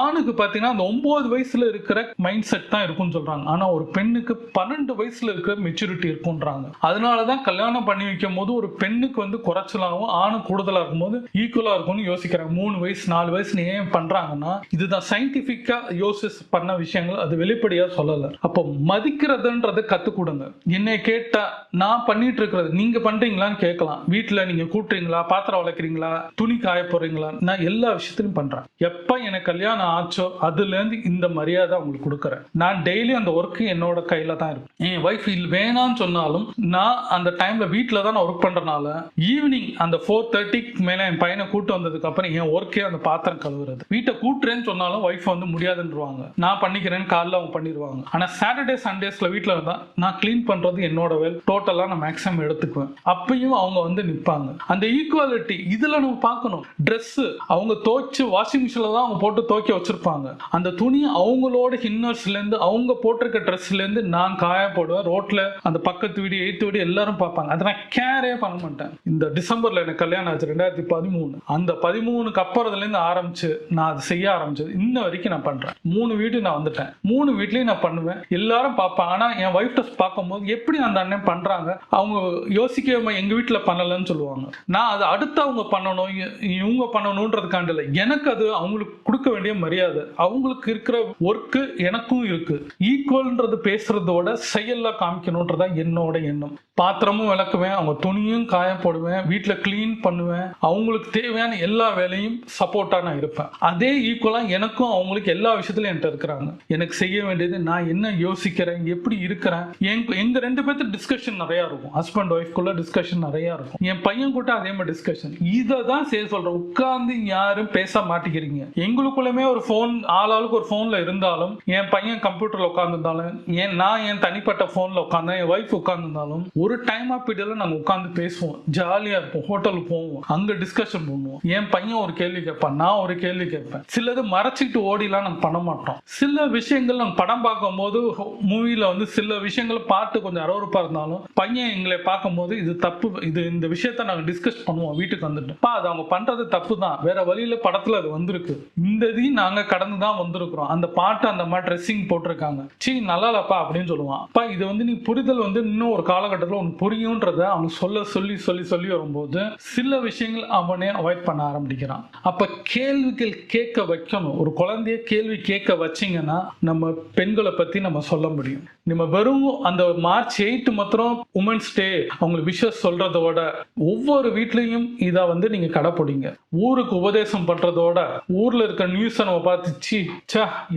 ஆணுக்கு பாத்தீங்கன்னா அந்த 9 வயசுல இருக்கிற மைண்ட் செட் தான் இருக்கும்னு சொல்றாங்க. ஆனா ஒரு பெண்ணுக்கு 12 வயசுல இருக்கிற மெச்சூரிட்டி இருக்கும்ன்றாங்க. அதனாலதான் கல்யாணம் பண்ணி வைக்கும் போது ஒரு பெண்ணுக்கு வந்து குறைச்சலாகவும் ஆணு கூடுதலா இருக்கும்போது ஈக்குவலா இருக்கும்னு யோசிக்கிறாங்க. 3 வயசு 4 வயசு ஏன் பண்றாங்கன்னா, இதுதான் சயின்டிபிக்கா யோசிச்சு பண்ண விஷயங்கள், அது வெளிப்படையா சொல்லல. அப்போ மதிக்கிறதுன்றதை கத்து கொடுங்க. என்னை கேட்டா நான் பண்ணிட்டு இருக்கிறது நீங்க பண்றீங்களான்னு கேட்கலாம். வீட்டுல நீங்க கூட்டுறீங்களா, பாத்திரம் வளர்க்குறீங்களா, துணி காய போறீங்களா, நான் எல்லா விஷயத்திலும் பண்றேன். எப்ப எனக்கு கல்யாணம் ஆச்சோ அதுல இருந்து இந்த மரியாதை உங்களுக்கு கொடுக்குறேன். நான் டெய்லி அந்த ஒர்க் என்னோட கையில தான் இருக்கும். என் வைஃப் வேணான்னு சொன்னாலும் நான் அந்த டைம்ல வீட்டுல தான் நான் ஒர்க் பண்றதுனால ஈவினிங் அந்த 4:30 மேல என் பையனை கூட்டு வந்ததுக்கு அப்புறம் என் ஒர்க்கே அந்த பாத்திரம் கழுவுறது. வீட்டை கூட்டுறேன்னு சொன்னாலும் வைஃப் வந்து முடியாதுன்றுவாங்க, நான் பண்ணிக்கிறேன்னு காலைல அவங்க பண்ணிடுவாங்க. ஆனா சாட்டர்டே சண்டேஸ்ல வீட்டுல இருந்தா நான் கிளீன் பண்றது என்னோட வேலை, டோட்டலா நான் மேக்ஸிமம் எடுத்துக்குவேன். அப்பயும் அவங்க வந்து நிற்பாங்க. அந்த ஈக்குவாலிட்டி இதுல நம்ம பார்க்கணும். ட்ரெஸ் அவங்க துவைச்சு வாஷிங் மிஷின்ல தான் அவங்க போட்டு துவைக்க வச்சிருப்பாங்க. அந்த துணி அவங்களோட இன்னர்ஸ்ல இருந்து, அவங்க போட்டிருக்க ட்ரெஸ்ல இருந்து நான் காய போடுவேன். ரோட்ல அந்த பக்கத்து வீடு, எய்த்து வீடு எல்லாரும் பார்ப்பாங்க. அதை நான் கேரே பண்ண மாட்டேன். இந்த டிசம்பர்ல எனக்கு கல்யாணம் ஆச்சு 2013. அந்த 13க்கு அப்புறத்துல இருந்து ஆரம்பிச்சு நான் அதை செய்ய ஆரம்பிச்சது இன்ன வரைக்கும் நான் பண்றேன். 3 வீடு நான் வந்துட்டேன். 3 வீட்லயும் நான் பண்ணுவேன். எல்லாரும் பார்ப்பாங்க. ஆனா என் வைஃப் டெஸ்ட் பார்க்கும்போது எப்படி அந்த அண்ணன் பண்றாங்க, அவங்க யோசிக்காம எங்க வீட்டுல பண்ணலன்னு சொல்லுவாங்க. நான் அதை அடுத்து அவங்க பண்ணணும், இவங்க பண்ணணும்ன்றதுக்காண்டி இல்லை, எனக்கு அது அவங்களுக்கு கொடுக்க வேண்டிய மரியாதை. அவங்களுக்கு இருக்கிற ஒர்க்கு எனக்கும் இருக்கு. ஈக்குவல்ன்றது பேசுறதோட செயல்ல காமிக்கணும்ன்றதா என்னோட எண்ணம். பாத்திரமும் விளக்குவேன், அவங்க துணியும் காய போடுவேன், வீட்டில் கிளீன் பண்ணுவேன், அவங்களுக்கு தேவையான எல்லா வேலையும் சப்போர்ட்டா நான் இருப்பேன். அதே ஈக்குவலா எனக்கும் அவங்களுக்கு எல்லா விஷயத்திலும் என்கிட்ட இருக்கிறாங்க. எனக்கு செய்ய வேண்டியது நான் என்ன யோசிக்கிறேன், எப்படி இருக்கிறேன். எங்க 2 பேர்த்து டிஸ்கஷன் நிறைய இருக்கும். ஹஸ்பண்ட் ஒய்ஃப்குள்ள டிஸ்கஷன் நிறைய இருக்கும். என் பையன் கூட அதே மாதிரி டிஸ்கஷன். இதை தான் செய்ய சொல்றேன். உட்கார்ந்து யாரும் பேச மாட்டேங்கிறீங்க. எங்களுக்குள்ளமே ஒரு போன், ஆளாளுக்கு ஒரு போன்ல இருந்தாலும், என் பையன் கம்ப்யூட்டர்ல உட்கார்ந்துருந்தாலும், நான் என் தனிப்பட்ட போன்ல உட்கார்ந்தேன், என் ஒய்ஃப் உட்கார்ந்துருந்தாலும், ஒரு டைம் ஆஃப் பீரியட்ல நாங்க உட்கார்ந்து பேசுவோம், ஜாலியா இருப்போம், ஹோட்டலுக்கு போவோம், அங்க டிஸ்கஷன் பண்ணுவோம். என் பையன் ஒரு கேள்வி கேட்பான், நான் ஒரு கேள்வி கேட்பேன். சிலது மறைச்சிட்டு ஓடிலாம் நாங்க பண்ண மாட்டோம். சில விஷயங்கள் நாங்க படம் பார்க்கும் போது, மூவில வந்து சில விஷயங்கள் பார்த்து கொஞ்சம் அருவருப்பா இருந்தாலும் பையன் எங்களை பார்க்கும் போது இது தப்பு, இது இந்த விஷயத்த நாங்க டிஸ்கஸ் பண்ணுவோம் வீட்டுக்கு வந்துட்டு. அது அவங்க பண்றது தப்பு தான், வேற வழியில படத்துல அது வந்திருக்கு, இந்த இதையும் நாங்க கடந்து தான் வந்திருக்கிறோம். அந்த பாட்டு அந்த மாதிரி ட்ரெஸ்ஸிங் போட்டிருக்காங்க, சீ நல்லா இல்லப்பா அப்படின்னு சொல்லுவான். அப்பா இது வந்து நீ புரிதல் வந்து இன்னும் ஒரு காலகட்டத்தில் உனக்கு புரியும்ன்றத அவன் சொல்லி வரும்போது சில விஷயங்கள் அவனே அவாய்ட் பண்ண ஆரம்பிக்கிறான். அப்ப கேள்விகள் கேட்க வைக்கணும். ஒரு குழந்தைய கேள்வி கேட்க வச்சிங்கன்னா நம்ம பெண்களை பத்தி நம்ம சொல்ல முடியும். நம்ம வெறும் அந்த மார்ச் 8 மாத்திரம் உமன்ஸ் டே அவங்களுக்கு விஷஸ் சொல்றதோட ஒவ்வொரு வீட்லயும் இதை வந்து நீங்க கடைப்பிடிங்க. ஊருக்கு உபதேசம் பண்றதோட ஊர்ல இருக்க நியூஸை நம்ம பார்த்து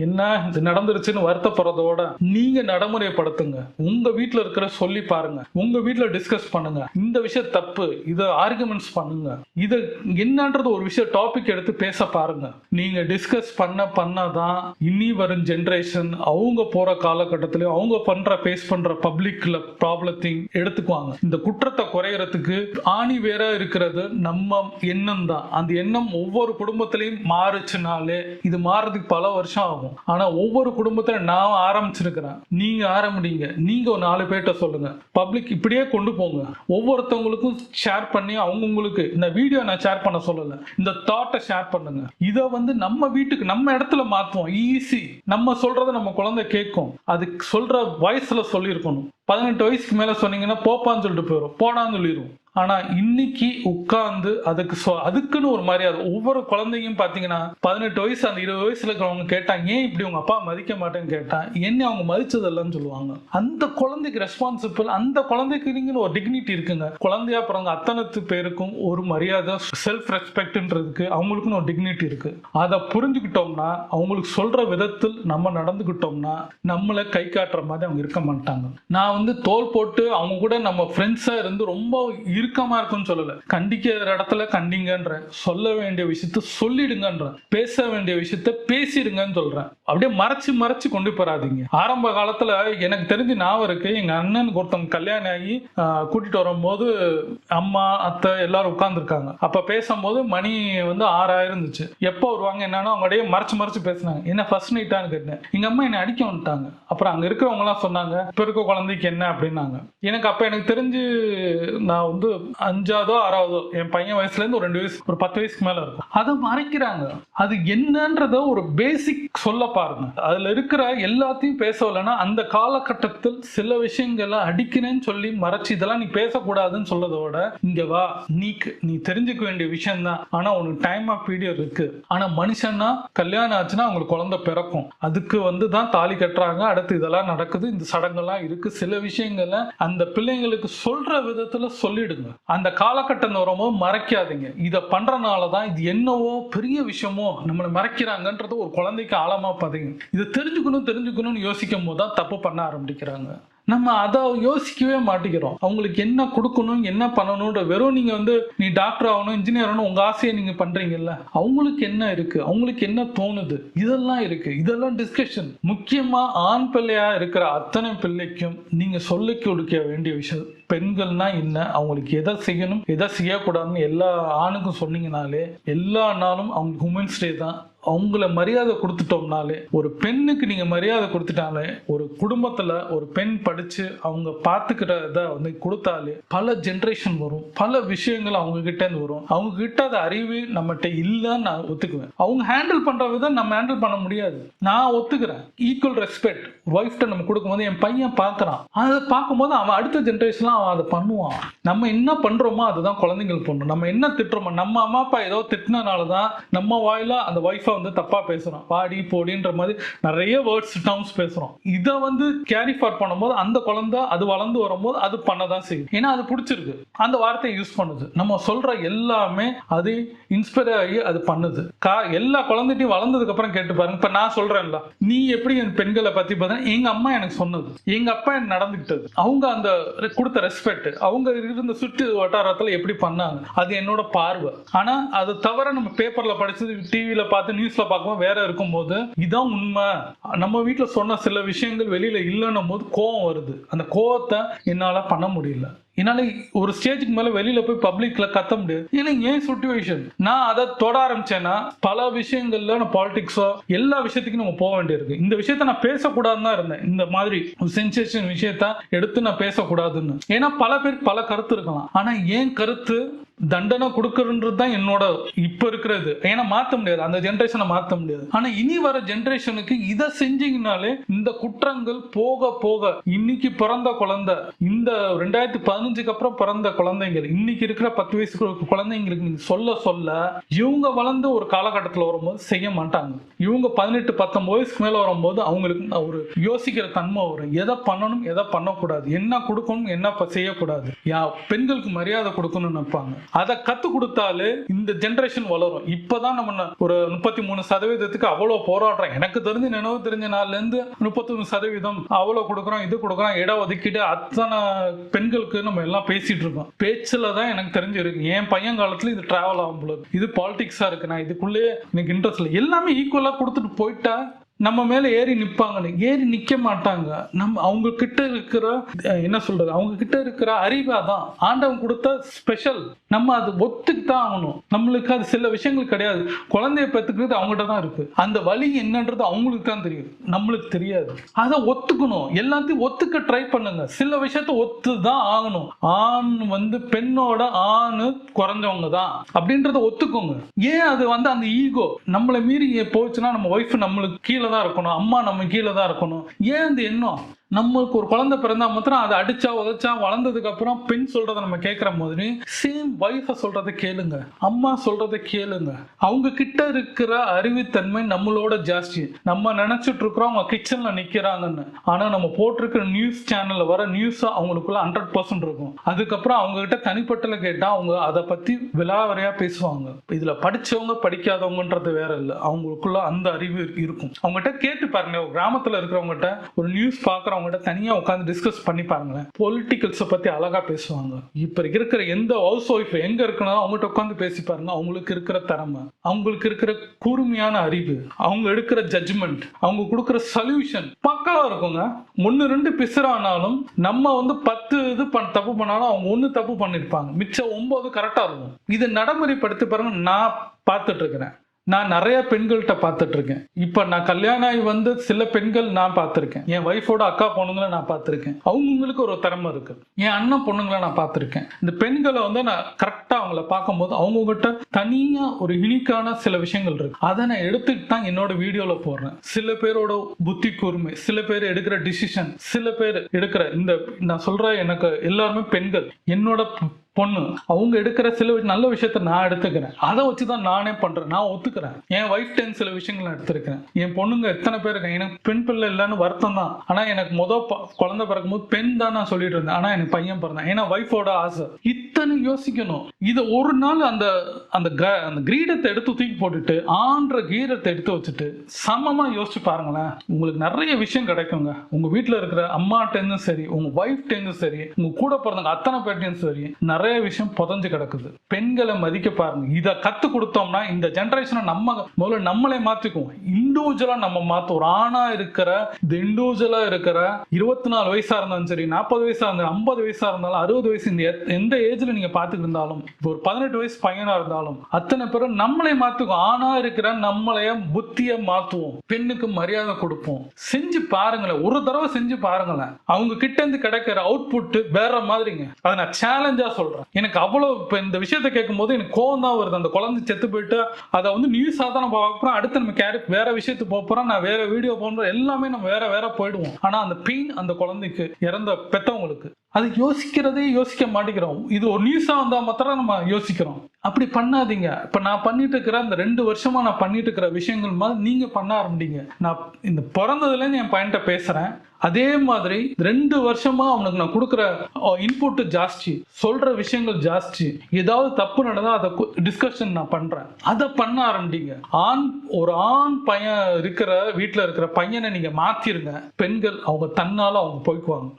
என்ன இது நடந்துருச்சுன்னு வருத்தப்படுறதோட நீங்க நடைமுறைப்படுத்துங்க. உங்க வீட்டுல இருக்கிற சொல்லி பாருங்க, உங்க வீட்டுல டிஸ்கஸ் பண்ணுங்க, இந்த விஷயம் தப்பு, இதை ஆர்குமெண்ட்ஸ் பண்ணுங்க, இது என்னன்றது ஒரு விஷயம் டாபிக் எடுத்து பேச பாருங்க. நீங்க டிஸ்கஸ் பண்ணதான் இனி வரும் ஜெனரேஷன் அவங்க போற காலகட்டத்திலயும் அவங்க ஃபேஸ் பண்ற பப்ளிக்ல ப்ராப்ளத்தையும் எடுத்துக்குவாங்க. இந்த குற்றத்தை குறையறதுக்கு ஆணி வேற இருக்கிறது நம்ம எண்ணம் தான். அந்த எண்ணம் ஒவ்வொரு குடும்பத்திலையும் மாறுச்சுனாலே இது மாறதுக்கு பல வருஷம் ஆகும். ஆனா ஒவ்வொரு குடும்பத்தில நான் ஆரம்பிச்சிருக்கிறேன், நீங்க ஆரம்பிங்க. நீங்க ஒரு 4 பேர்ட்ட சொல்லுங்க, பப்ளிக் இப்படியே கொண்டு போங்க. ஒவ்வொருத்தவங்களுக்கும் ஷேர் பண்ணி அவங்களுக்கு இந்த வீடியோ நான் ஷேர் பண்ண சொல்லல, இந்த தாட்டை ஷேர் பண்ணுங்க. இதை வந்து நம்ம வீட்டுக்கு நம்ம இடத்துல மாத்துவோம். ஈஸி. நம்ம சொல்றதை நம்ம குழந்தை கேட்கும். அது சொல்ற வயசுல சொல்லியிருக்கணும். 18 வயசுக்கு மேல சொன்னீங்கன்னா போப்பான்னு சொல்லிட்டு போயிடும், போடான்னு சொல்லிடும். ஆனா இன்னைக்கு உட்கார்ந்து அதுக்குன்னு ஒரு மரியாதை. ஒவ்வொரு குழந்தையும் பாத்தீங்கன்னா 18 வயசு அந்த 20 வயசுல இருக்கிறவங்க கேட்டாங்க, ஏன் இப்படி உங்க அப்பா மதிக்க மாட்டேன்னு கேட்டா என்ன அவங்க மதிச்சதெல்லாம் சொல்லுவாங்க. அந்த குழந்தைக்கு ரெஸ்பான்சிபிள், அந்த குழந்தைக்கு நீங்க ஒரு டிக்னிட்டி இருக்குங்க. குழந்தையா பிறந்த அத்தனை பேருக்கும் ஒரு மரியாதை, செல்ஃப் ரெஸ்பெக்ட்ன்றதுக்கு அவங்களுக்குன்னு ஒரு டிக்னிட்டி இருக்கு. அதை புரிஞ்சுக்கிட்டோம்னா, அவங்களுக்கு சொல்ற விதத்தில் நம்ம நடந்துகிட்டோம்னா நம்மளை கை காட்டுற மாதிரி அவங்க இருக்க மாட்டாங்க. நான் வந்து தோல் போட்டு அவங்க கூட நம்ம ஃப்ரெண்ட்ஸா இருந்து ரொம்ப இறுக்கமா இருக்குன்னு சொல்லல, கண்டிக்கிற இடத்துல கண்டிங்கன்ற, சொல்ல வேண்டிய விஷயத்த சொல்லிடுங்கன்ற, பேச வேண்டிய விஷயத்த பேசிடுங்கன்னு சொல்றேன். அப்படியே மறைச்சு கொண்டு போறாதீங்க. ஆரம்ப காலத்துல எனக்கு தெரிஞ்சு ஞாபகம் இருக்கு, எங்க அண்ணனுக்கு ஒருத்தவங்க கல்யாணம் ஆகி கூட்டிட்டு வரும்போது அம்மா அத்தை எல்லாரும் உட்கார்ந்துருக்காங்க. அப்ப பேசும்போது மணி வந்து 6 இருந்துச்சு. எப்போ வருவாங்க என்னன்னா அவங்க அப்படியே மறைச்சு பேசினாங்க. என்ன ஃபர்ஸ்ட் நைட்டான்னு கேட்டேன். எங்க அம்மா என்னை அடிக்க வந்துட்டாங்க. அப்புறம் அங்க இருக்கிறவங்க எல்லாம் சொன்னாங்க, இப்ப இருக்க குழந்தைக்கு என்ன அப்படின்னாங்க. எனக்கு தெரிஞ்சு நான் வந்து 5ஆவதோ 6ஆவதோ, என் பையன் வயசுல இருந்து ஒரு 2 வயசு ஒரு 10 வயசுக்கு மேல இருக்கும். அதை மறைக்கிறாங்க. அது என்னன்றத ஒரு பேசிக் சொல்ல பாருங்க. அதுல இருக்கிற எல்லாத்தையும் பேசலன்னா அந்த காலகட்டத்தில் சில விஷயங்களை அடிக்கிறேன்னு சொல்லி மறைச்சு இதெல்லாம் நீ பேசக்கூடாதுன்னு சொல்றதோட, இங்க வா, நீ தெரிஞ்சுக்க வேண்டிய விஷயம் தான். ஆனா உனக்கு டைம் ஆஃப் பீரியட் இருக்கு. ஆனா மனுஷன்னா கல்யாணம் ஆச்சுன்னா அவங்களுக்கு குழந்தை பிறக்கும். அதுக்கு வந்து தான் தாலி கட்டுறாங்க. அடுத்து இதெல்லாம் நடக்குது, இந்த சடங்கெல்லாம் இருக்கு. சில விஷயங்களை அந்த பிள்ளைங்களுக்கு சொல்ற விதத்துல சொல்லிடுங்க. அந்த காலகட்டம் வரும்போது மறைக்காதீங்க. இதை பண்றனாலதான் இது என்னவோ பெரிய விஷயமோ நம்மளை மறைக்கிறாங்கன்றது ஒரு குழந்தைக்கு ஆழமா பதிங்க. இதை தெரிஞ்சுக்கணும்னு யோசிக்கும் போது தான் தப்பு பண்ண ஆரம்பிக்கிறாங்க. நம்ம அதை யோசிக்கவே மாட்டேங்கிறோம். அவங்களுக்கு என்ன கொடுக்கணும், என்ன பண்ணணும்ன்ற வெறும் நீங்க வந்து நீ டாக்டர் ஆகணும், இன்ஜினியர் ஆகணும் உங்க ஆசையை நீங்க பண்றீங்கல்ல, அவங்களுக்கு என்ன இருக்கு, அவங்களுக்கு என்ன தோணுது, இதெல்லாம் இருக்கு. இதெல்லாம் டிஸ்கஷன். முக்கியமா ஆண் பிள்ளையா இருக்கிற அத்தனை பிள்ளைக்கும் நீங்க சொல்லி கொடுக்க வேண்டிய விஷயம், பெண்கள்னா என்ன, அவங்களுக்கு எதை செய்யணும் எதை செய்யக்கூடாதுன்னு எல்லா ஆணுக்கும் சொன்னீங்கனாலே எல்லா நாளும் அவங்க உமன்ஸ் டே தான். அவங்கள மரியாதை கொடுத்துட்டோம்னாலே, ஒரு பெண்ணுக்கு நீங்க மரியாதை கொடுத்துட்டாலே, ஒரு குடும்பத்துல ஒரு பெண் படிச்சு அவங்க பார்த்துக்கிறத வந்து கொடுத்தாலே பல ஜென்ரேஷன் வரும், பல விஷயங்கள் அவங்க கிட்ட இருந்து வரும். அவங்க கிட்ட அது அறிவு நம்மகிட்ட இல்லைன்னு நான் ஒத்துக்குவேன். அவங்க ஹேண்டில் பண்ற விதம் நம்ம ஹேண்டில் பண்ண முடியாது, நான் ஒத்துக்கிறேன். ஈக்குவல் ரெஸ்பெக்ட் ஒய்ஃப்ட்ட நம்ம கொடுக்கும்போது என் பையன் பார்க்கறான், அதை பார்க்கும்போது அவன் அடுத்த ஜென்ரேஷன்லாம் அவன் அதை பண்ணுவான். நம்ம என்ன பண்றோமோ அதுதான் குழந்தைங்களுக்கு பண்ணணும். நம்ம என்ன திட்டுறோமோ, நம்ம அம்மா அப்பா ஏதோ திட்டினாலதான் நம்ம வாயில அந்த ஒய்ஃபை வந்து தப்பா பேசுறோம், பாடி போடின்ற மாதிரி நிறைய வேர்ட்ஸ் டர்ம்ஸ் பேசுறோம். இதை வந்து கேரி ஃபார்வர்ட் பண்ணும்போது அந்த குழந்தை அது வளர்ந்து வரும்போது அது பண்ணதான் செய்யும். ஏன்னா அது பிடிச்சிருக்கு, அந்த வார்த்தையை யூஸ் பண்ணுது. நம்ம சொல்ற எல்லாமே அது இன்ஸ்பயர் ஆகி அது பண்ணுது. எல்லா குழந்தைட்டையும் வளர்ந்ததுக்கு அப்புறம் கேட்டு பாருங்க. இப்ப நான் சொல்றேன்ல, நீ எப்படி என் பெண்களை பத்தி பார்த்தா, எங்க அம்மா எனக்கு சொன்னது, எங்க அப்பா எனக்கு நடந்துக்கிட்டது, அவங்க அந்த கொடுத்த ரெஸ்பெக்ட், அவங்க இருந்த சுற்று வட்டாரத்துல எப்படி பண்ணாங்க, அது என்னோட பார்வை. ஆனா அது தவிர நம்ம பேப்பர்ல படிச்சது, டிவியில பார்த்து நியூஸ்ல பார்க்கும்போது வேற இருக்கும்போது இதான் உண்மை. நம்ம வீட்டுல சொன்ன சில விஷயங்கள் வெளியில இல்லைன்னும் போது கோவம் வருது. அந்த கோவத்தை என்னால பண்ண முடியல. என்னால ஒரு ஸ்டேஜுக்கு மேல வெளியில போய் பப்ளிக்ல கத்த முடியாது. ஏன்னா ஏன் சிச்சுவேஷன் நான் அதை தொட ஆரம்பிச்சேன்னா பல விஷயங்கள்ல நான் பாலிடிக்ஸோ எல்லா விஷயத்துக்கும் நம்ம போக வேண்டியிருக்கு. இந்த விஷயத்த நான் பேசக்கூடாதுன்னு தான் இருந்தேன். இந்த மாதிரி சென்சேஷன் விஷயத்த எடுத்து நான் பேசக்கூடாதுன்னு. ஏன்னா பல பேருக்கு பல கருத்து இருக்கலாம். ஆனா ஏன் கருத்து தண்டனை கொடுக்கறது தான் என்னோட இப்ப இருக்கிறது. ஏன்னா மாத்த முடியாது, அந்த ஜென்ரேஷனை மாத்த முடியாது. ஆனா இனி வர ஜென்ரேஷனுக்கு இதை செஞ்சீங்கனாலே இந்த குற்றங்கள் போக போக, இன்னைக்கு பிறந்த குழந்தை, இந்த 2015க்கு அப்புறம் பிறந்த குழந்தைகள், இன்னைக்கு இருக்கிற 10 வயசு குழந்தைங்களுக்கு நீங்க சொல்ல சொல்ல இவங்க வளர்ந்து ஒரு காலகட்டத்தில் வரும்போது செய்ய மாட்டாங்க. இவங்க 18-19 வயசுக்கு மேல வரும்போது அவங்களுக்கு ஒரு யோசிக்கிற தன்மை வரும். எதை பண்ணணும் எதை பண்ணக்கூடாது, என்ன கொடுக்கணும் என்ன செய்யக்கூடாது, பெண்களுக்கு மரியாதை கொடுக்கணும்னு நினைப்பாங்க. அதை கத்து கொடுத்தாலே இந்த ஜெனரேஷன் வளரும். இப்பதான் நம்ம ஒரு 33% அவ்வளவு போராடுறோம். எனக்கு தெரிஞ்சு நினைவு தெரிஞ்ச நாள்ல இருந்து 33% அவ்வளவு கொடுக்குறோம், இது கொடுக்குறோம், இட ஒதுக்கிட்டு அத்தனை பெண்களுக்கு நம்ம எல்லாம் பேசிட்டு இருக்கோம். பேச்சுல தான் எனக்கு தெரிஞ்சிருக்கு. என் பையன் காலத்துல இது டிராவல் ஆகும் போல, இது பாலிடிக்ஸா இருக்கு, நான் இதுக்குள்ளே எனக்கு இன்ட்ரெஸ்ட் இல்லை. எல்லாமே ஈக்குவலா கொடுத்துட்டு போயிட்டா நம்ம மேல ஏறி நிற்பாங்கன்னு. ஏறி நிக்க மாட்டாங்க. நம்ம அவங்க கிட்ட இருக்கிற என்ன சொல்றது, அவங்க கிட்ட இருக்கிற அறிவா தான் ஆண்டவன் கொடுத்த ஸ்பெஷல். நம்ம அது ஒத்துக்கிட்டான் ஆகணும். நம்மளுக்கு அது சில விஷயங்கள் கிடையாது. குழந்தைய பெற்றுக்கிறது அவங்ககிட்ட தான் இருக்கு. அந்த வழி என்னன்றது அவங்களுக்கு தான் தெரியும், நம்மளுக்கு தெரியாது. அதை ஒத்துக்கணும். எல்லாத்தையும் ஒத்துக்க ட்ரை பண்ணுங்க. சில விஷயத்த ஒத்து தான் ஆகணும். ஆண் பெண்ணோட ஆணு குறைஞ்சவங்க தான் அப்படின்றத ஒத்துக்கோங்க. ஏன் அது அந்த ஈகோ நம்மளை மீறி போச்சுன்னா நம்ம ஒய்ஃப் நம்மளுக்கு கீழே தான் இருக்கணும், அம்மா நம்ம கீழே தான் இருக்கணும். ஏன் அந்த எண்ணம்? நம்மளுக்கு ஒரு குழந்தை பிறந்தா மாத்திரம் அதை அடிச்சா உதச்சா வளர்ந்ததுக்கு அப்புறம் பெண் சொல்றதை நம்ம கேட்கிற மாதிரி சேம் வைஃப சொல்றதை கேளுங்க, அம்மா சொல்றதை கேளுங்க. அவங்க கிட்ட இருக்கிற அறிவுத்தன்மை நம்மளோட ஜாஸ்தி. நம்ம நினைச்சிட்டு இருக்கிறோம் அவங்க கிச்சன்ல நிக்கிறாங்கன்னு. ஆனா நம்ம போட்டிருக்கிற நியூஸ் சேனல்ல வர நியூஸ் அவங்களுக்குள்ள 100% இருக்கும். அதுக்கப்புறம் அவங்க கிட்ட தனிப்பட்டல கேட்டா அவங்க அதை பத்தி விலாவறையா பேசுவாங்க. இதுல படிச்சவங்க படிக்காதவங்கன்றது வேற இல்லை, அவங்களுக்குள்ள அந்த அறிவு இருக்கும். அவங்ககிட்ட கேட்டு பாருங்க. ஒரு கிராமத்துல இருக்கிறவங்ககிட்ட ஒரு நியூஸ் பாக்குற அவங்ககிட்ட தனியா உட்காந்து டிஸ்கஸ் பண்ணி பாருங்களேன். பொலிட்டிக்கல்ஸை பத்தி அழகா பேசுவாங்க. இப்ப இருக்கிற எந்த ஹவுஸ் ஒய்ஃப் எங்க இருக்கணும் அவங்ககிட்ட உட்காந்து பேசி பாருங்க. அவங்களுக்கு இருக்கிற திறமை, அவங்களுக்கு இருக்கிற கூர்மையான அறிவு, அவங்க எடுக்கிற ஜட்ஜ்மெண்ட், அவங்க கொடுக்கிற சொல்யூஷன் பக்காவா இருக்குங்க. 1-2 பிசுறானாலும் நம்ம 10 தப்பு பண்ணாலும் அவங்க 1 தப்பு பண்ணிருப்பாங்க, மிச்சம் 9 கரெக்டா இருக்கும். இதை நடைமுறைப்படுத்தி பாருங்க. நான் பார்த்துட்டு இருக்கிறேன். நான் நிறைய பெண்கள்கிட்ட பார்த்துட்டு இருக்கேன். இப்ப நான் கல்யாணம் ஆகி சில பெண்கள் நான் பார்த்துருக்கேன். என் ஒய்ஃபோட அக்கா பொண்ணுங்களை நான் பார்த்துருக்கேன். அவங்களுக்கு ஒரு திறமை இருக்கு. என் அண்ணன் பொண்ணுங்களை நான் பார்த்துருக்கேன். இந்த பெண்களை நான் கரெக்டா அவங்கள பார்க்கும்போது அவங்ககிட்ட தனியா ஒரு யூனிக்கான சில விஷயங்கள் இருக்கு. அதை நான் எடுத்துக்கிட்டு தான் என்னோட வீடியோல போடுறேன். சில பேரோட புத்தி கூர்மை, சில பேர் எடுக்கிற டிசிஷன், சில பேர் எடுக்கிற நான் சொல்ற எனக்கு எல்லாருமே பெண்கள். என்னோட பொண்ணு அவங்க எடுக்கிற சில நல்ல விஷயத்த நான் எடுத்துக்கிறேன். அதை வச்சுதான் நானே பண்றேன். நான் ஒத்துக்கிறேன். என் ஒய்ஃப் சில விஷயங்கள் எடுத்திருக்கிறேன். என் பொண்ணுங்க எத்தனை பேர் இருக்காங்க. எனக்கு பெண் பிள்ளை இல்லைன்னு வருத்தம் தான். ஆனா எனக்கு குழந்தை பிறக்கும் போது பெண் தான் நான் சொல்லிட்டு இருந்தேன். ஆனா எனக்கு பையன் பிறந்தான். ஏன்னா ஒய்ஃபோட ஆசை. இத்தனை யோசிக்கணும். இதை ஒரு நாள் அந்த கிரீடத்தை எடுத்து தூக்கி போட்டுட்டு ஆன்ற கீரத்தை எடுத்து வச்சுட்டு சமமா யோசிச்சு பாருங்களேன். உங்களுக்கு நிறைய விஷயம் கிடைக்குங்க. உங்க வீட்டுல இருக்கிற அம்மாட்டேருந்தும் சரி, உங்க ஒய்ஃப்டேருந்தும் சரி, உங்க கூட பிறந்தவங்க அத்தனை பேர்ட்டேயும் சரி, நிறைய விஷயம் புதஞ்சு கிடக்குது. பெண்களை மதிக்க பாருங்க. இதை கத்து கொடுத்தோம்னா இந்த ஜெனரேஷனை முதல்ல நம்மளே மாத்திக்குவோம். இண்டிவிஜுவலா நம்ம மாத்தும். ஒரு ஆணா இருக்கிற இண்டிவிஜுவலா இருக்கிற 24 வயசா இருந்தாலும் சரி, 40 வயசா இருந்தாலும், 50 வயசா இருந்தாலும், 60 வயசு, இந்த எந்த ஏஜ்ல நீங்க பாத்துட்டு இருந்தாலும், இப்போ ஒரு 18 வயசு பையனா இருந்தாலும் அத்தனை பேரும் நம்மளே மாத்துக்கும். ஆணா இருக்கிற நம்மளைய புத்திய மாத்துவோம். பெண்ணுக்கு மரியாதை கொடுப்போம். செஞ்சு பாருங்களேன். ஒரு தடவை செஞ்சு பாருங்களேன். அவங்க கிட்ட இருந்து கிடைக்கிற அவுட்புட் வேற மாதிரிங்க. அதை நான் சேலஞ்சா சொல்றேன். எனக்கு அவ்வளவு இந்த விஷயத்தை கேட்கும் போது எனக்கு கோவம் தான் வருது. அந்த குழந்தை செத்து போயிட்டு அதை நியூஸா தான் நம்ம பார்க்க போறோம். அடுத்து நம்ம வேற விஷயத்துக்கு போக போறோம். நான் வேற வீடியோ போன்றோம். எல்லாமே நம்ம வேற போயிடுவோம். ஆனா அந்த பெயின் அந்த குழந்தைக்கு, இறந்த பெத்தவங்களுக்கு, அது யோசிக்க மாட்டேங்கிறோம். இது ஒரு நியூஸா வந்தா மாத்திரம் நம்ம யோசிக்கிறோம். அப்படி பண்ணாதீங்க. இப்ப நான் பண்ணிட்டு இருக்கிற இந்த 2 வருஷமா நான் பண்ணிட்டு இருக்கிற விஷயங்கள் மாதிரி நீங்க பண்ண ஆரம்பிங்க. நான் இந்த பிறந்ததுல இருந்து என் பையன்கிட்ட பேசுறேன். அதே மாதிரி 2 வருஷமா அவனுக்கு நான் கொடுக்குற இன்புட் ஜாஸ்தி, சொல்ற விஷயங்கள் ஜாஸ்தி. ஏதாவது தப்பு நடந்தா அதை டிஸ்கஷன் நான் பண்றேன். அதை பண்ண ஆரம்பிங்க. ஒரு ஆண் பையன் இருக்கிற வீட்டுல இருக்கிற பையனை நீங்க மாத்திருங்க. பெண்கள் அவங்க தன்னால அவங்க போய்க்குவாங்க.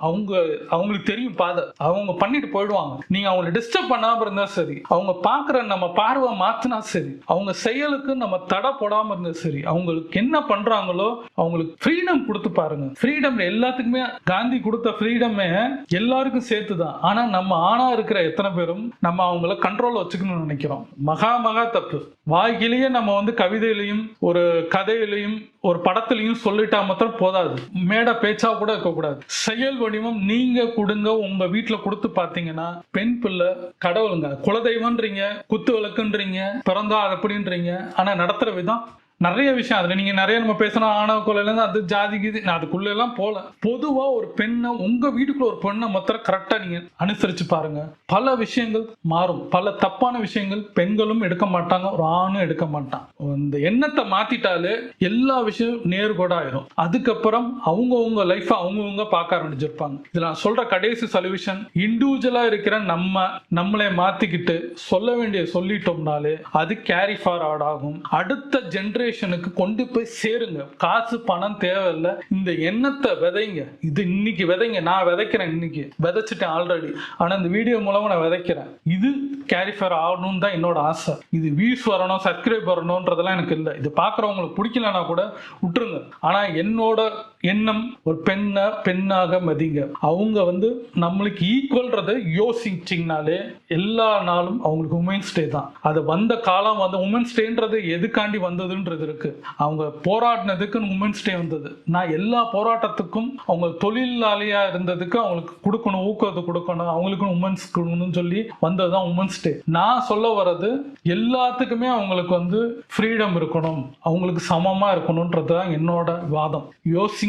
அவங்களுக்கு தெரியும் பாதை. அவங்க பண்ணிட்டு போயிடுவாங்க. நீங்க அவங்களை டிஸ்டர்ப் பண்ணாம இருந்தா சரி, அவங்க பாக்குற நம்ம பார்வை மாத்தினா சரி, அவங்க செயலுக்கு நம்ம தடை போடாம இருந்தா சரி, அவங்களுக்கு என்ன பண்றாங்களோ அவங்களுக்கு ஃப்ரீடம் கொடுத்து பாருங்க. ஃப்ரீடம் எல்லாத்துக்குமே காந்தி கொடுத்த ஃப்ரீடமே எல்லாருக்கும் சேர்த்துதான். ஆனா நம்ம ஆணா இருக்கிற எத்தனை பேரும் நம்ம அவங்கள கண்ட்ரோல் வச்சுக்கணும்னு நினைக்கிறோம். மகா தப்பு. வாய்கிலேயே நம்ம கவிதையிலையும் ஒரு கதையிலையும் ஒரு படத்திலையும் சொல்லிட்டா மாத்திரம் போதாது. மேடை பேச்சா கூட இருக்கக்கூடாது. செயல் வடிவம் நீங்க கொடுங்க. உங்க வீட்டுல கொடுத்து பாத்தீங்கன்னா பெண் பிள்ளை கடவுளுங்க, குலதெய்வம்ன்றீங்க, குத்து விளக்குன்றீங்க, பிறந்தா அப்படின்றீங்க. ஆனா நடத்துற விதம் நிறைய விஷயம் அதில் நீங்கள் நிறைய நம்ம பேசணும், ஆணவ கொலையிலேருந்து அது ஜாதி கீதி, நான் அதுக்குள்ள எல்லாம் போல. பொதுவாக ஒரு பெண்ணை உங்கள் வீட்டுக்குள்ள ஒரு பெண்ணை மொத்தம் கரெக்டாக நீங்கள் அனுசரித்து பாருங்க, பல விஷயங்கள் மாறும். பல தப்பான விஷயங்கள் பெண்களும் எடுக்க மாட்டாங்க, ஒரு ஆணும் எடுக்க மாட்டான். இந்த எண்ணத்தை மாத்திட்டாலே எல்லா விஷயம் நேர்கோடாயிரும். அதுக்கப்புறம் அவங்கவுங்க லைஃப்பை அவங்கவுங்க பார்க்க ஆரம்பிச்சிருப்பாங்க. இதில் நான் சொல்ற கடைசி சொல்யூஷன், இண்டிவிஜுவலா இருக்கிற நம்மளே மாத்திக்கிட்டு சொல்ல வேண்டிய சொல்லிட்டோம்னாலே அது கேரி ஃபார்வர்ட் ஆகும். அடுத்த ஜெனரேஷனுக்கு கொண்டு போய் சேருங்க. காசு பணம் தேவையில்லை, இந்த எண்ணத்தை விதைங்க. இது இன்னைக்கு விதைங்க. நான் விதைக்கிறேன், இன்னைக்கு விதைச்சிட்டேன் ஆல்ரெடி. ஆனா இந்த வீடியோ மூலமா நான் விதைக்கிறேன். இது கேரி ஃபார்வர்ட் ஆகணும்னு தான் என்னோட ஆசை. இது வியூஸ் வரணும், சப்ஸ்கிரைப் வரணும்ன்றதெல்லாம் எனக்கு இல்லை. இது பார்க்குறவங்களுக்கு பிடிக்கலன்னா கூட விட்டுருங்க. ஆனா என்னோட எண்ணம், ஒரு பெண்ணாக மதிங்க. அவங்க நம்மளுக்கு ஈக்குவல்ன்றதை யோசிச்சிங்கனாலே எல்லா நாளும் அவங்களுக்கு உமன்ஸ் டே தான். அது வந்த காலம் உமன்ஸ் டேன்றது எதுக்காண்டி வந்ததுன்றது இருக்கு. அவங்க போராடினதுக்கு உமன்ஸ் டே வந்தது. நான் எல்லா போராட்டத்துக்கும் அவங்க தொழிலாளியா இருந்ததுக்கு அவங்களுக்கு கொடுக்கணும், ஊக்கத்தை கொடுக்கணும், அவங்களுக்கும் உமன்ஸ் கொடுக்கணும்னு சொல்லி வந்ததுதான் உமன்ஸ் டே. நான் சொல்ல வர்றது எல்லாத்துக்குமே அவங்களுக்கு ஃப்ரீடம் இருக்கணும், அவங்களுக்கு சமமா இருக்கணும்ன்றது தான் என்னோட வாதம். யோசிங்க,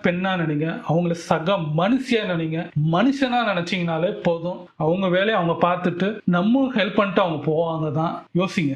பெண்ணா நினைங்க, அவங்கள சக மனுஷியா நினைங்க. மனுஷனா நினைச்சீங்கனாலே போதும். அவங்க வேலையை அவங்க பார்த்துட்டு நம்ம ஹெல்ப் பண்ணிட்டு அவங்க போவாங்க தான். யோசிங்க.